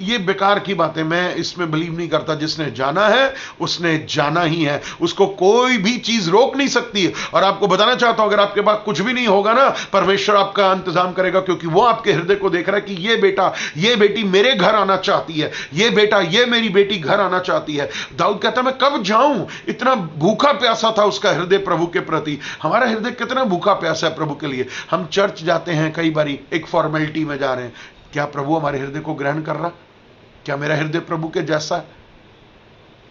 ये बेकार की बात है, मैं इसमें बिलीव नहीं करता। जिसने जाना है उसने जाना ही है, उसको कोई भी चीज रोक नहीं सकती है। और आपको बताना चाहता हूं, अगर आपके पास कुछ भी नहीं होगा ना, परमेश्वर आपका इंतजाम करेगा, क्योंकि वो आपके हृदय को देख रहा है कि ये बेटा ये बेटी मेरे घर आना चाहती है, ये बेटा ये मेरी बेटी घर आना चाहती है। दाऊद कहता मैं कब जाऊं, इतना भूखा प्यासा था उसका हृदय प्रभु के प्रति। हमारा हृदय कितना भूखा प्यासा है प्रभु के लिए। हम चर्च जाते हैं, कई बारी एक फॉर्मेलिटी में जा रहे हैं, क्या प्रभु हमारे हृदय को ग्रहण कर रहा? क्या मेरा हृदय प्रभु के जैसा है?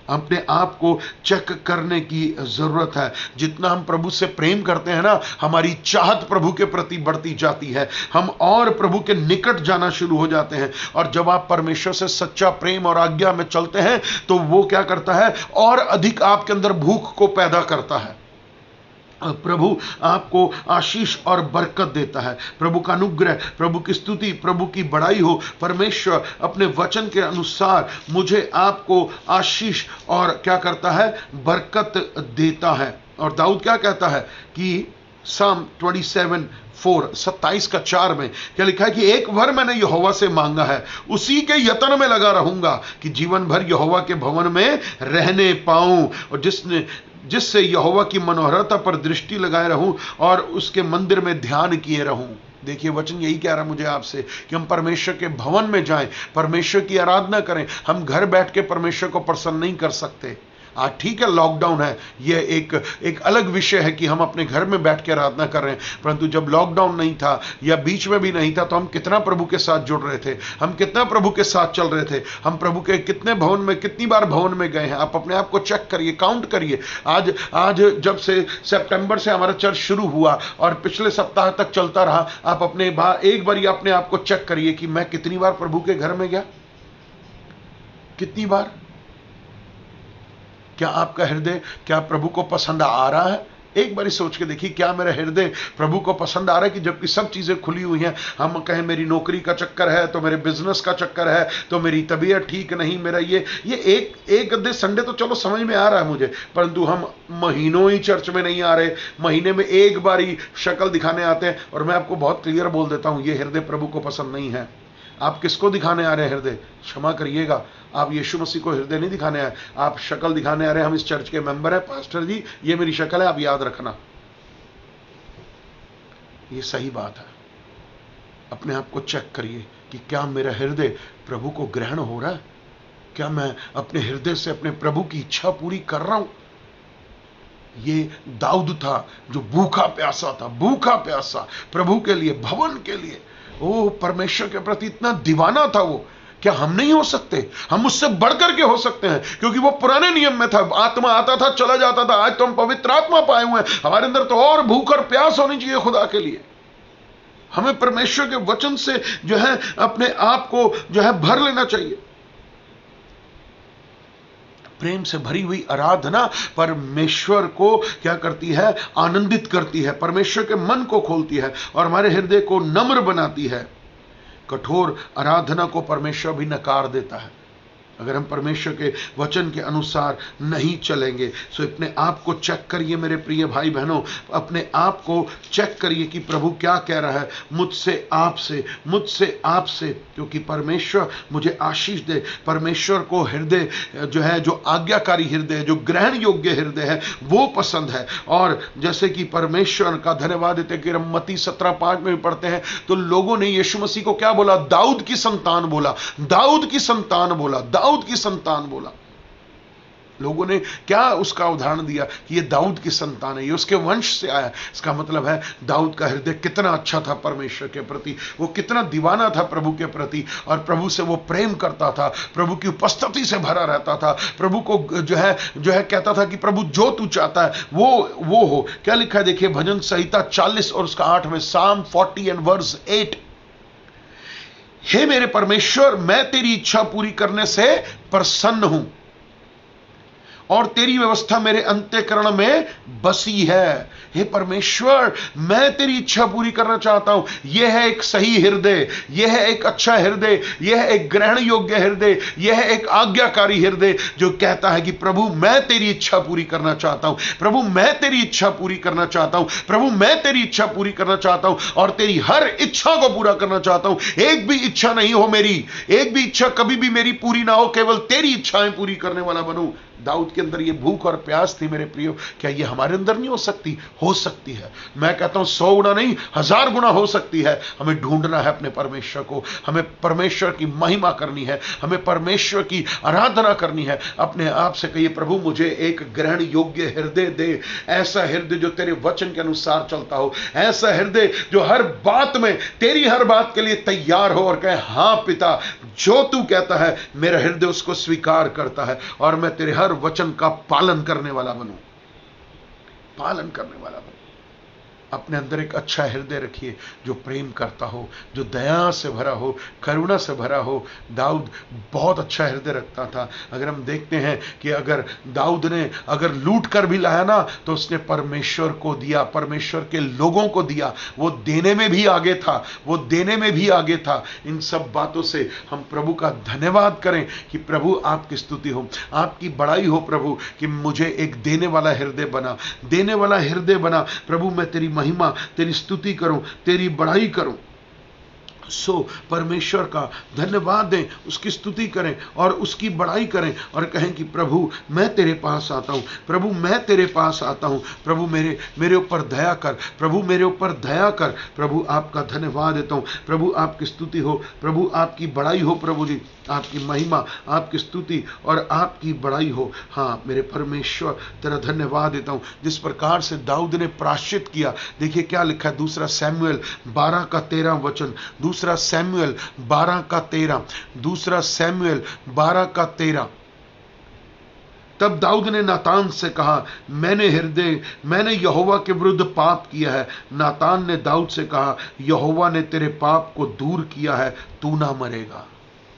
अपने आप को चेक करने की जरूरत है। जितना हम प्रभु से प्रेम करते हैं ना, हमारी चाहत प्रभु के प्रति बढ़ती जाती है, हम और प्रभु के निकट जाना शुरू हो जाते हैं। और जब आप परमेश्वर से सच्चा प्रेम और आज्ञा में चलते हैं तो वो क्या करता है, और अधिक आपके अंदर भूख को पैदा करता है। प्रभु आपको आशीष और बरकत देता है, प्रभु का अनुग्रह, प्रभु की स्तुति, प्रभु की बड़ाई हो। परमेश्वर अपने वचन के अनुसार मुझे आपको आशीष और क्या करता है, बरकत देता है। और दाऊद क्या कहता है कि साम 27:4 में क्या लिखा है कि एक भर मैंने यहोवा से मांगा है, उसी के यत्न में लगा रहूंगा कि जीवन भर यहोवा के भवन में रहने पाऊं, और जिससे यहोवा की मनोहरता पर दृष्टि लगाए रहूं और उसके मंदिर में ध्यान किए रहूं। देखिए वचन यही कह रहा है मुझे आपसे कि हम परमेश्वर के भवन में जाएं, परमेश्वर की आराधना करें। हम घर बैठ के परमेश्वर को प्रसन्न नहीं कर सकते। आज ठीक है लॉकडाउन है, ये एक अलग विषय है कि हम अपने घर में बैठ के आराधना कर रहे हैं, परंतु जब लॉकडाउन नहीं था या बीच में भी नहीं था तो हम कितना प्रभु के साथ जुड़ रहे थे, हम कितना प्रभु के साथ चल रहे थे, हम प्रभु के कितने भवन में, कितनी बार भवन में गए हैं। आप अपने आप को चेक करिए, काउंट करिए। आज जब से सितंबर से हमारा चर्च शुरू हुआ और पिछले सप्ताह तक चलता रहा, आप एक बार अपने आप को चेक करिए कि मैं कितनी बार प्रभु के घर में गया, कितनी बार। क्या आपका हृदय क्या प्रभु को पसंद आ रहा है? एक बार सोच के देखिए, क्या मेरा हृदय प्रभु को पसंद आ रहा है कि जबकि सब चीजें खुली हुई हैं, हम कहें मेरी नौकरी का चक्कर है, तो मेरे बिजनेस का चक्कर है, तो मेरी तबीयत ठीक नहीं, मेरा ये एक अद्धे संडे तो चलो समझ में आ रहा है मुझे, परंतु हम महीनों ही चर्च में नहीं आ रहे, महीने में एक बार ही शक्ल दिखाने आते हैं। और मैं आपको बहुत क्लियर बोल देता हूं, ये हृदय प्रभु को पसंद नहीं है। आप किसको दिखाने आ रहे हैं हृदय? क्षमा करिएगा, आप यीशु मसीह को हृदय नहीं दिखाने आए, आप शक्ल दिखाने आ रहे हैं। हम इस चर्च के मेंबर हैं, पास्टर जी ये मेरी शक्ल है, आप याद रखना। ये सही बात है। अपने आप को चेक करिए कि क्या मेरा हृदय प्रभु को ग्रहण हो रहा है, क्या मैं अपने हृदय से अपने प्रभु की इच्छा पूरी कर रहा हूं। ये दाऊद था जो भूखा प्यासा था, भूखा प्यासा प्रभु के लिए, भवन के लिए, वो परमेश्वर के प्रति इतना दीवाना था वो। क्या हम नहीं हो सकते? हम उससे बढ़कर के हो सकते हैं, क्योंकि वो पुराने नियम में था, आत्मा आता था चला जाता था। आज तो हम पवित्र आत्मा पाए हुए हैं, हमारे अंदर तो और भूख और प्यास होनी चाहिए खुदा के लिए। हमें परमेश्वर के वचन से जो है अपने आप को जो है भर लेना चाहिए। प्रेम से भरी हुई आराधना परमेश्वर को क्या करती है? आनंदित करती है, परमेश्वर के मन को खोलती है और हमारे हृदय को नम्र बनाती है। कठोर आराधना को परमेश्वर भी नकार देता है। अगर हम परमेश्वर के वचन के अनुसार नहीं चलेंगे, तो अपने आप को चेक करिए मेरे प्रिय भाई बहनों, अपने आप को चेक करिए कि प्रभु क्या कह रहा है मुझसे आपसे, क्योंकि परमेश्वर मुझे आशीष दे। परमेश्वर को हृदय जो है, जो आज्ञाकारी हृदय, जो ग्रहण योग्य हृदय है, वो पसंद है। और जैसे कि परमेश्वर का धन्यवाद देते कि मत्ती 17:5 में भी पढ़ते हैं, तो लोगों ने यीशु मसीह को क्या बोला? दाऊद की संतान बोला, दाऊद की संतान बोला, दाऊद की संतान बोला। लोगों ने क्या उसका उदाहरण दिया कि ये दाऊद की संतान है, ये उसके वंश से आया। इसका मतलब है दाऊद का हृदय कितना अच्छा था परमेश्वर के प्रति, वो कितना दीवाना था प्रभु के प्रति, और प्रभु से वो प्रेम करता था, प्रभु की उपस्थिति से भरा रहता था, प्रभु को जो है कहता था कि प्रभु जो तू चाहता है वो हो। क्या लिखा है देखिए, भजन संहिता 40 और उसका 8 में, Psalm 40 and verse 8, हे मेरे परमेश्वर, मैं तेरी इच्छा पूरी करने से प्रसन्न हूं। और तेरी व्यवस्था मेरे अंतःकरण में बसी है। हे परमेश्वर, मैं तेरी इच्छा पूरी करना चाहता हूं। यह है एक सही हृदय, यह है एक अच्छा हृदय, यह है एक ग्रहण योग्य हृदय, यह है एक आज्ञाकारी हृदय जो कहता है कि प्रभु मैं तेरी इच्छा पूरी करना चाहता हूं, प्रभु मैं तेरी इच्छा पूरी करना चाहता हूं, प्रभु मैं तेरी इच्छा पूरी करना चाहता हूं और तेरी हर इच्छा को पूरा करना चाहता हूं। एक भी इच्छा नहीं हो मेरी, एक भी इच्छा कभी भी मेरी पूरी ना हो, केवल तेरी इच्छाएं पूरी करने वाला बनूं। दाऊद के अंदर ये भूख और प्यास थी मेरे प्रियो, क्या ये हमारे अंदर नहीं हो सकती? हो सकती है। मैं कहता हूं 100 गुना नहीं 1000 गुना हो सकती है। हमें ढूंढना है अपने परमेश्वर को, हमें परमेश्वर की महिमा करनी है, हमें परमेश्वर की आराधना करनी है। अपने आप से कहिए, प्रभु मुझे एक ग्रहण योग्य हृदय दे, ऐसा हृदय जो तेरे वचन के अनुसार चलता हो, ऐसा हृदय जो हर बात में तेरी हर बात के लिए तैयार हो और कहे हां पिता, जो तू कहता है मेरा हृदय उसको स्वीकार करता है और मैं तेरे हर वचन का पालन करने वाला बनूं, पालन करने वाला बनूं। अपने अंदर एक अच्छा हृदय रखिए जो प्रेम करता हो, जो दया से भरा हो, करुणा से भरा हो। दाऊद बहुत अच्छा हृदय रखता था। अगर हम देखते हैं कि अगर दाऊद ने अगर लूट कर भी लाया ना तो उसने परमेश्वर को दिया, परमेश्वर के लोगों को दिया। वो देने में भी आगे था, वो देने में भी आगे था। इन सब बातों से हम प्रभु का धन्यवाद करें कि प्रभु आपकी स्तुति हो, आपकी बड़ाई हो प्रभु, कि मुझे एक देने वाला हृदय बना, देने वाला हृदय बना। प्रभु मैं तेरी महिमा, तेरी स्तुति करूं, तेरी बड़ाई करूं। सो परमेश्वर का धन्यवाद दें, उसकी स्तुति करें और उसकी बड़ाई करें और कहें कि प्रभु मैं तेरे पास आता हूं, प्रभु मैं तेरे पास आता हूं, प्रभु मेरे ऊपर दया कर, प्रभु मेरे ऊपर दया कर। प्रभु आपका धन्यवाद देता हूं, प्रभु आपकी स्तुति हो, प्रभु आपकी बड़ाई हो, प्रभु जी आपकी महिमा, आपकी स्तुति और आपकी बड़ाई हो। हाँ मेरे परमेश्वर तेरा धन्यवाद देता हूं। जिस प्रकार से दाऊद ने प्रायश्चित किया, देखिए क्या लिखा है, दूसरा सैमुएल 12 का 13 वचन, दूसरा सैमुएल 12 का 13, दूसरा सैमुएल 12 का 13। तब दाऊद ने नातान से कहा, मैंने यहोवा के विरुद्ध पाप किया है। नातान ने दाऊद से कहा, यहोवा ने तेरे पाप को दूर किया है, तू ना मरेगा।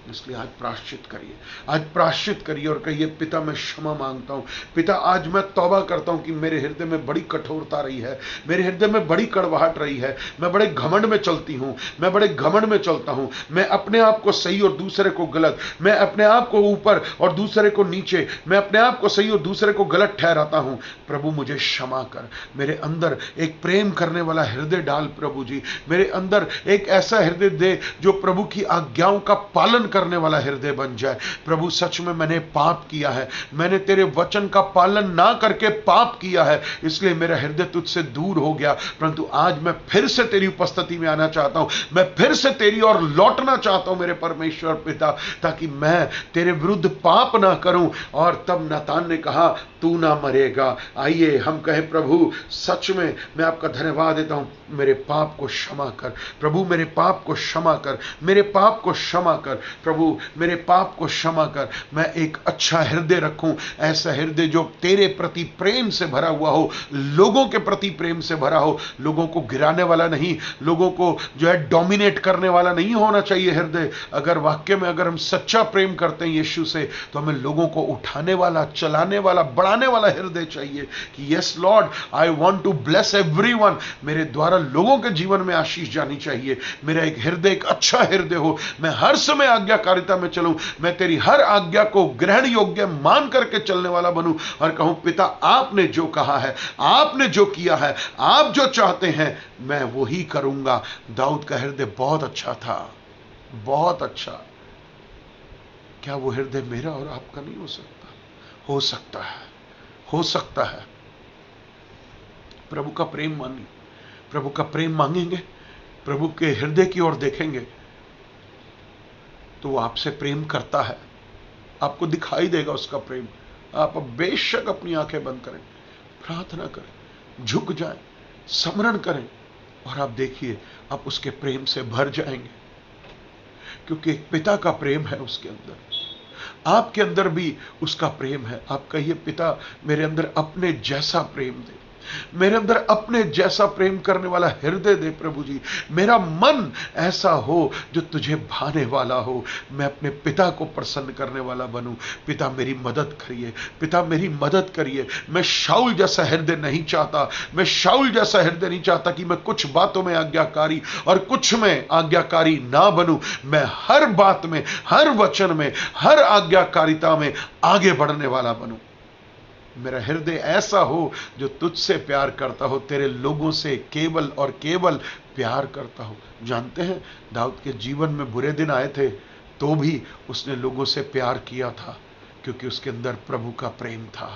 इसलिए आज प्रायश्चित करिए, आज प्रायश्चित करिए और कहिए पिता मैं क्षमा मांगता हूं, पिता आज मैं तौबा करता हूं कि मेरे हृदय में बड़ी कठोरता रही है, मेरे हृदय में बड़ी कड़वाहट रही है, मैं बड़े घमंड में चलती हूं, मैं बड़े घमंड में चलता हूं, मैं अपने आप को सही और दूसरे को गलत, मैं अपने आप को ऊपर और दूसरे को नीचे, मैं अपने आप को सही और दूसरे को गलत ठहराता हूं। प्रभु मुझे क्षमा कर, मेरे अंदर एक प्रेम करने वाला हृदय डाल प्रभु जी, मेरे अंदर एक ऐसा हृदय दे जो प्रभु की आज्ञाओं का पालन करने वाला हृदय बन जाए। प्रभु सच में मैंने पाप किया है, मैंने तेरे वचन का पालन ना करके पाप किया है, इसलिए मेरा हृदय तुझसे दूर हो गया। परंतु आज मैं फिर से तेरी उपस्थिति में आना चाहता हूं, मैं फिर से तेरी ओर लौटना चाहता हूं मेरे परमेश्वर पिता, ताकि मैं तेरे विरुद्ध पाप ना करूं। और तब नातान ने कहा तू ना मरेगा। आइए हम कहें प्रभु सच में मैं आपका धन्यवाद देता हूं, मेरे पाप को क्षमा कर प्रभु, मेरे पाप को क्षमा कर, मेरे पाप को क्षमा कर प्रभु, मेरे पाप को क्षमा कर। मैं एक अच्छा हृदय रखूं, ऐसा हृदय जो तेरे प्रति प्रेम से भरा हुआ हो, लोगों के प्रति प्रेम से भरा हो, लोगों को गिराने वाला नहीं, लोगों को जो है डोमिनेट करने वाला नहीं होना चाहिए हृदय। अगर वाक्य में अगर हम सच्चा प्रेम करते हैं यीशु से, तो हमें लोगों को उठाने वाला, चलाने वाला, बढ़ाने वाला हृदय चाहिए कि yes Lord I want to bless everyone, मेरे द्वारा लोगों के जीवन में आशीष जानी चाहिए। मेरा एक हृदय एक अच्छा हृदय हो, मैं हर समय आज्ञाकारिता में चलूं, मैं तेरी हर आज्ञा को ग्रहण योग्य मान करके चलने वाला बनूं और कहूं पिता आपने जो कहा है, आपने जो किया है, आप जो चाहते हैं मैं वही करूंगा। दाऊद का हृदय बहुत अच्छा था, बहुत अच्छा। क्या वो हृदय मेरा और आपका नहीं हो सकता? हो सकता है, हो सकता है। प्रभु का प्रेम मांगिए, प्रभु का प्रेम मांगेंगे, प्रभु के हृदय की ओर देखेंगे तो वो आपसे प्रेम करता है, आपको दिखाई देगा उसका प्रेम। आप बेशक अपनी आंखें बंद करें, प्रार्थना करें, झुक जाएं, स्मरण करें और आप देखिए आप उसके प्रेम से भर जाएंगे, क्योंकि एक पिता का प्रेम है उसके अंदर, आपके अंदर भी उसका प्रेम है। आप कहिए पिता मेरे अंदर अपने जैसा प्रेम दे, मेरे अंदर अपने जैसा प्रेम करने वाला हृदय दे प्रभु जी। मेरा मन ऐसा हो जो तुझे भाने वाला हो। मैं अपने पिता को प्रसन्न करने वाला बनूं। पिता मेरी मदद करिए, पिता मेरी मदद करिए। मैं शाऊल जैसा हृदय नहीं चाहता। मैं शाऊल जैसा हृदय नहीं चाहता कि मैं कुछ बातों में आज्ञाकारी और कुछ में आज्ञाकारी ना बनूं। मैं हर बात में, हर वचन में, हर आज्ञाकारिता में आगे बढ़ने वाला बनूं। मेरा हृदय ऐसा हो जो तुझसे प्यार करता हो, तेरे लोगों से केवल और केवल प्यार करता हो। जानते हैं, दाऊद के जीवन में बुरे दिन आए थे तो भी उसने लोगों से प्यार किया था, क्योंकि उसके अंदर प्रभु का प्रेम था।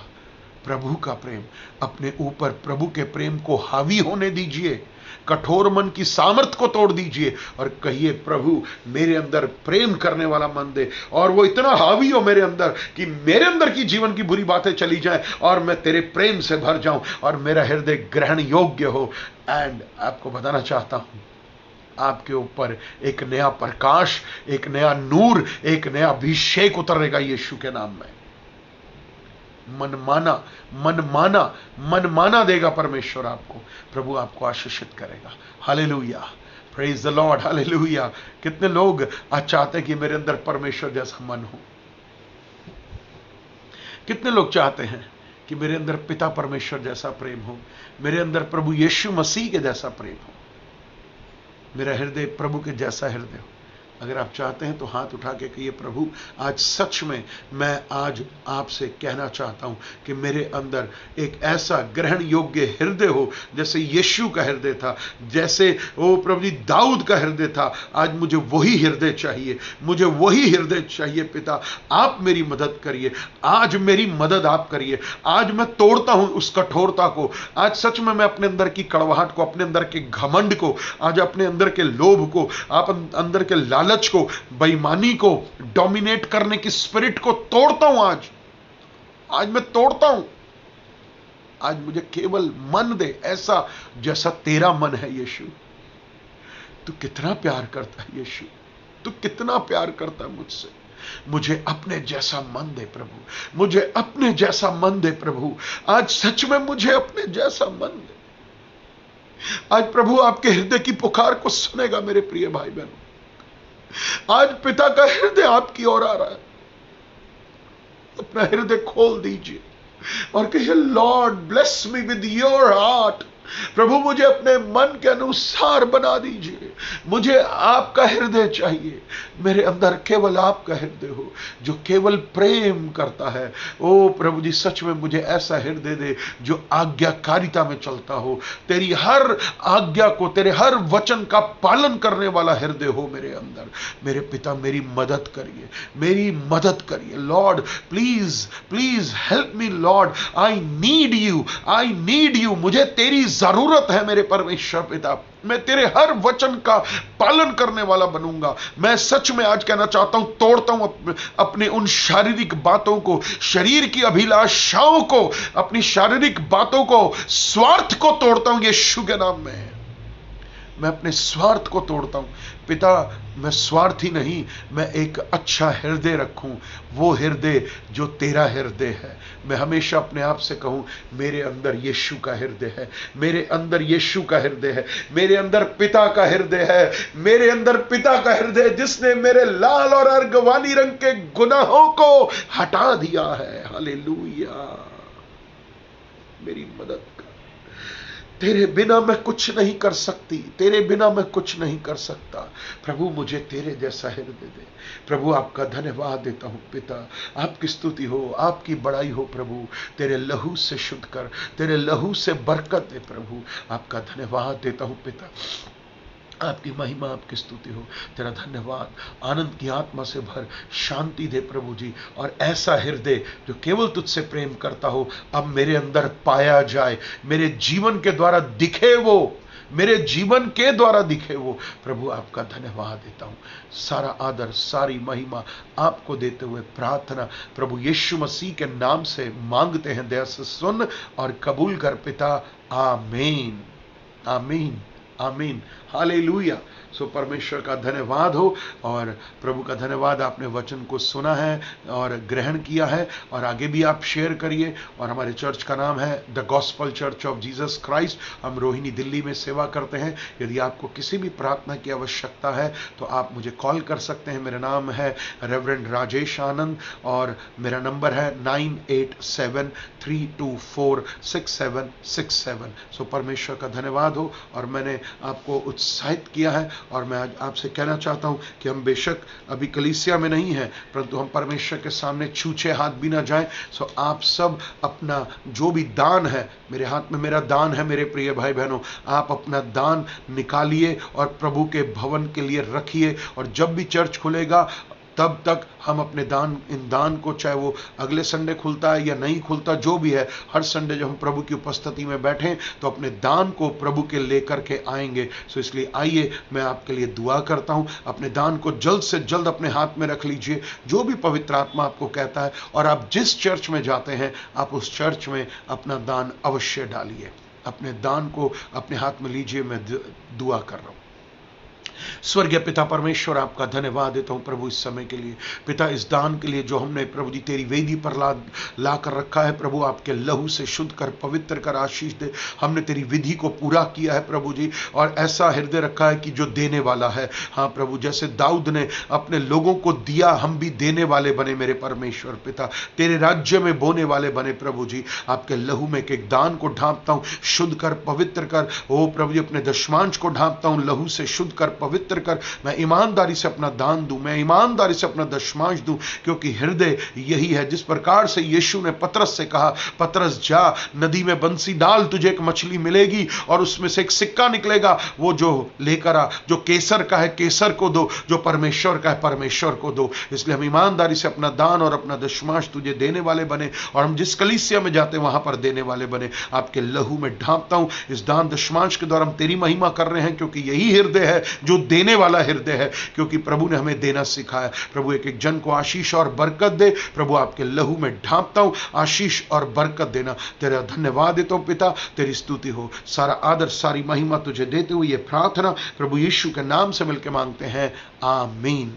प्रभु का प्रेम। अपने ऊपर प्रभु के प्रेम को हावी होने दीजिए। कठोर मन की सामर्थ को तोड़ दीजिए और कहिए, प्रभु मेरे अंदर प्रेम करने वाला मन दे, और वो इतना हावी हो मेरे अंदर कि मेरे अंदर की जीवन की बुरी बातें चली जाएं और मैं तेरे प्रेम से भर जाऊं और मेरा हृदय ग्रहण योग्य हो। एंड आपको बताना चाहता हूं, आपके ऊपर एक नया प्रकाश, एक नया नूर, एक नया अभिषेक उतरेगा यीशु के नाम में। मनमाना मनमाना मनमाना देगा परमेश्वर आपको। प्रभु आपको आशीषित करेगा। Hallelujah, praise the Lord, hallelujah. कितने लोग आज चाहते हैं कि मेरे अंदर परमेश्वर जैसा मन हो? कितने लोग चाहते हैं कि मेरे अंदर पिता परमेश्वर जैसा प्रेम हो, मेरे अंदर प्रभु यीशु मसीह के जैसा प्रेम हो, मेरा हृदय प्रभु के जैसा हृदय हो? अगर आप चाहते हैं तो हाथ उठा के कहिए, प्रभु आज सच में मैं आज आपसे कहना चाहता हूं कि मेरे अंदर एक ऐसा ग्रहण योग्य हृदय हो जैसे यीशु का हृदय था, जैसे वो प्रभु जी दाऊद का हृदय था। आज मुझे वही हृदय चाहिए, मुझे वही हृदय चाहिए। पिता आप मेरी मदद करिए, आज मेरी मदद आप करिए। आज मैं तोड़ता हूं उस कठोरता को। आज सच में मैं अपने अंदर की कड़वाहट को, अपने अंदर के घमंड को, आज अपने अंदर के लोभ को, आप अंदर के लालच को, बेईमानी को, डोमिनेट करने की स्पिरिट को तोड़ता हूं। आज मैं तोड़ता हूं। आज मुझे केवल मन दे ऐसा जैसा तेरा मन है। यीशु तू कितना प्यार करता है। यीशु तू कितना प्यार करता है मुझसे। मुझे अपने जैसा मन दे प्रभु, मुझे अपने जैसा मन दे प्रभु। आज सच में मुझे अपने जैसा मन दे। आज प्रभु आपके हृदय की पुकार को सुनेगा मेरे प्रिय भाई बहनों। आज पिता का हृदय आपकी ओर आ रहा है। अपना हृदय खोल दीजिए और कहिए, Lord bless me with your heart. प्रभु मुझे अपने मन के अनुसार बना दीजिए। मुझे आपका हृदय चाहिए। मेरे अंदर केवल आपका हृदय हो जो केवल प्रेम करता है। ओ प्रभु जी, सच में मुझे ऐसा हृदय दे जो आज्ञाकारिता में चलता हो। तेरी हर आज्ञा को, तेरे हर वचन का पालन करने वाला हृदय हो मेरे अंदर। मेरे पिता मेरी मदद करिए, मेरी मदद करिए। Lord please please help me Lord. I need you, I need you. मुझे तेरी जरूरत है मेरे परमेश्वर पिता। मैं तेरे हर वचन का पालन करने वाला बनूंगा। मैं सच में आज कहना चाहता हूं, तोड़ता हूं अपने उन शारीरिक बातों को, शरीर की अभिलाषाओं को, अपनी शारीरिक बातों को, स्वार्थ को तोड़ता हूं यीशु के नाम में। मैं अपने स्वार्थ को तोड़ता हूं पिता। मैं स्वार्थी नहीं, मैं एक अच्छा हृदय रखूं, वो हृदय जो तेरा हृदय है। मैं हमेशा अपने आप से कहूं, मेरे अंदर यीशु का हृदय है, मेरे अंदर यीशु का हृदय है, मेरे अंदर पिता का हृदय है, मेरे अंदर पिता का हृदय जिसने मेरे लाल और अर्गवानी रंग के गुनाहों को हटा दिया है। हालेलुया। मेरी मदद कर। तेरे बिना मैं कुछ नहीं कर सकती, तेरे बिना मैं कुछ नहीं कर सकता। प्रभु मुझे तेरे जैसा हृदय दे। प्रभु आपका धन्यवाद देता हूं पिता। आपकी स्तुति हो, आपकी बड़ाई हो प्रभु। तेरे लहू से शुद्ध कर, तेरे लहू से बरकत दे प्रभु। आपका धन्यवाद देता हूं पिता। आपकी महिमा, आपकी स्तुति हो। तेरा धन्यवाद। आनंद की आत्मा से भर, शांति दे प्रभु जी। और ऐसा हृदय जो केवल तुझसे प्रेम करता हो अब मेरे अंदर पाया जाए, मेरे जीवन के द्वारा दिखे वो, मेरे जीवन के द्वारा दिखे वो। प्रभु आपका धन्यवाद देता हूं। सारा आदर, सारी महिमा आपको देते हुए प्रार्थना प्रभु यीशु मसीह के नाम से मांगते हैं। दया से सुन और कबूल कर पिता। आमीन, आमीन, आमीन, हालेलुया। सो परमेश्वर का धन्यवाद हो और प्रभु का धन्यवाद, आपने वचन को सुना है और ग्रहण किया है और आगे भी आप शेयर करिए। और हमारे चर्च का नाम है the gospel church of Jesus Christ. हम रोहिणी दिल्ली में सेवा करते हैं। यदि आपको किसी भी प्रार्थना की आवश्यकता है तो आप मुझे कॉल कर सकते हैं। मेरा नाम है रेवरेंड राजेश आनंद और मेरा नंबर है 9873246767। सो परमेश्वर का धन्यवाद हो। और मैंने आपको उत्साहित किया है और मैं आज आपसे कहना चाहता हूं कि हम बेशक अभी कलीसिया में नहीं हैं, परंतु हम परमेश्वर के सामने छूछे हाथ भी ना जाएं। सो आप सब अपना जो भी दान है, मेरे हाथ में मेरा दान है मेरे प्रिय भाई बहनों, आप अपना दान निकालिए और प्रभु के भवन के लिए रखिए। और जब भी चर्च खुलेगा तब तक हम अपने इन दान को, चाहे वो अगले संडे खुलता है या नहीं खुलता, जो भी है, हर संडे जब हम प्रभु की उपस्थिति में बैठें तो अपने दान को प्रभु के लेकर के आएंगे। सो इसलिए आइए, मैं आपके लिए दुआ करता हूं। अपने दान को जल्द से जल्द अपने हाथ में रख लीजिए, जो भी पवित्र आत्मा आपको कहता है। और आप जिस चर्च में जाते हैं, आप उस चर्च में अपना दान अवश्य डालिए। अपने दान को अपने हाथ में लीजिए। मैं दुआ कर रहा हूं। स्वर्गीय पिता परमेश्वर, आपका धन्यवाद देता हूं प्रभु इस समय के लिए। पिता, इस दान के लिए जो हमने प्रभु जी तेरी वेदी पर ला कर रखा है, प्रभु आपके लहू से शुद्ध कर, पवित्र कर, आशीष दे। हमने तेरी विधि को पूरा किया है प्रभु जी, और ऐसा हृदय रखा है कि जो देने वाला है। हाँ प्रभु, जैसे दाऊद ने अपने लोगों को दिया, हम भी देने वाले बने मेरे परमेश्वर पिता, तेरे राज्य में बोने वाले बने प्रभु जी। आपके लहू में एक दान को ढांपता हूं, शुद्ध कर, पवित्र कर। ओ प्रभु जी, अपने दशमांश को ढांपता हूं, लहू से शुद्ध कर, पवित्र कर। मैं ईमानदारी से अपना दान दूं, मैं ईमानदारी से अपना दशमांश दूं, क्योंकि हृदय यही है। जिस प्रकार से यीशु ने पतरस से कहा, पतरस जा, नदी में बंसी डाल, तुझे एक मछली मिलेगी और उसमें से एक सिक्का निकलेगा, वो जो लेकर आ। जो केसर का है केसर को दो, जो परमेश्वर का है परमेश्वर को दो। इसलिए हम ईमानदारी से अपना दान और अपना दशमांश तुझे देने वाले बने, और हम जिस कलीसिया में जाते हैं वहां पर देने वाले बने। आपके लहू में ढांपता हूं, इस दान दशमांश के द्वारा हम तेरी महिमा कर रहे हैं, क्योंकि यही हृदय है जो देने वाला हृदय है, क्योंकि प्रभु ने हमें देना सिखाया। प्रभु एक एक जन को आशीष और बरकत दे। प्रभु आपके लहू में ढांपता हूं, आशीष और बरकत देना। तेरा धन्यवाद देता हूं पिता, तेरी स्तुति हो। सारा आदर, सारी महिमा तुझे देते हुए ये प्रार्थना प्रभु यीशु के नाम से मिलकर मांगते हैं, आमीन।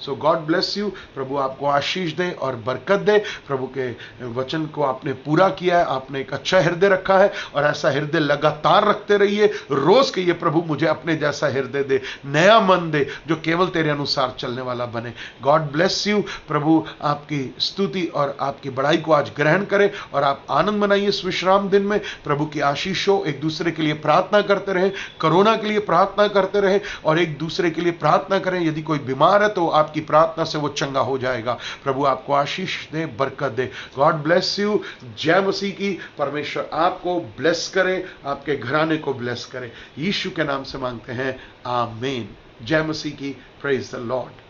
सो गॉड ब्लेस यू। प्रभु आपको आशीष दे और बरकत दे। प्रभु के वचन को आपने पूरा किया है, आपने एक अच्छा हृदय रखा है, और ऐसा हृदय लगातार रखते रहिए। रोज कहिए, प्रभु मुझे अपने जैसा हृदय दे, नया मन दे, जो केवल तेरे अनुसार चलने वाला बने। God bless you. प्रभु आपकी स्तुति और आपकी बड़ाई को आज ग्रहण करे, और आप आनंद मनाइए इस विश्राम दिन में। प्रभु की आशीष हो। एक दूसरे के लिए प्रार्थना करते रहे, कोरोना के लिए प्रार्थना करते रहे, और एक दूसरे के लिए प्रार्थना करें। यदि कोई बीमार है तो आपकी प्रार्थना से वो चंगा हो जाएगा। प्रभु आपको आशीष दे, बरकत दे। God bless you. जय मसीह की। परमेश्वर आपको ब्लेस करे, आपके घराने को ब्लेस करे। यीशु के नाम से मांगते हैं, आमीन। जय मसीह की। Praise the Lord.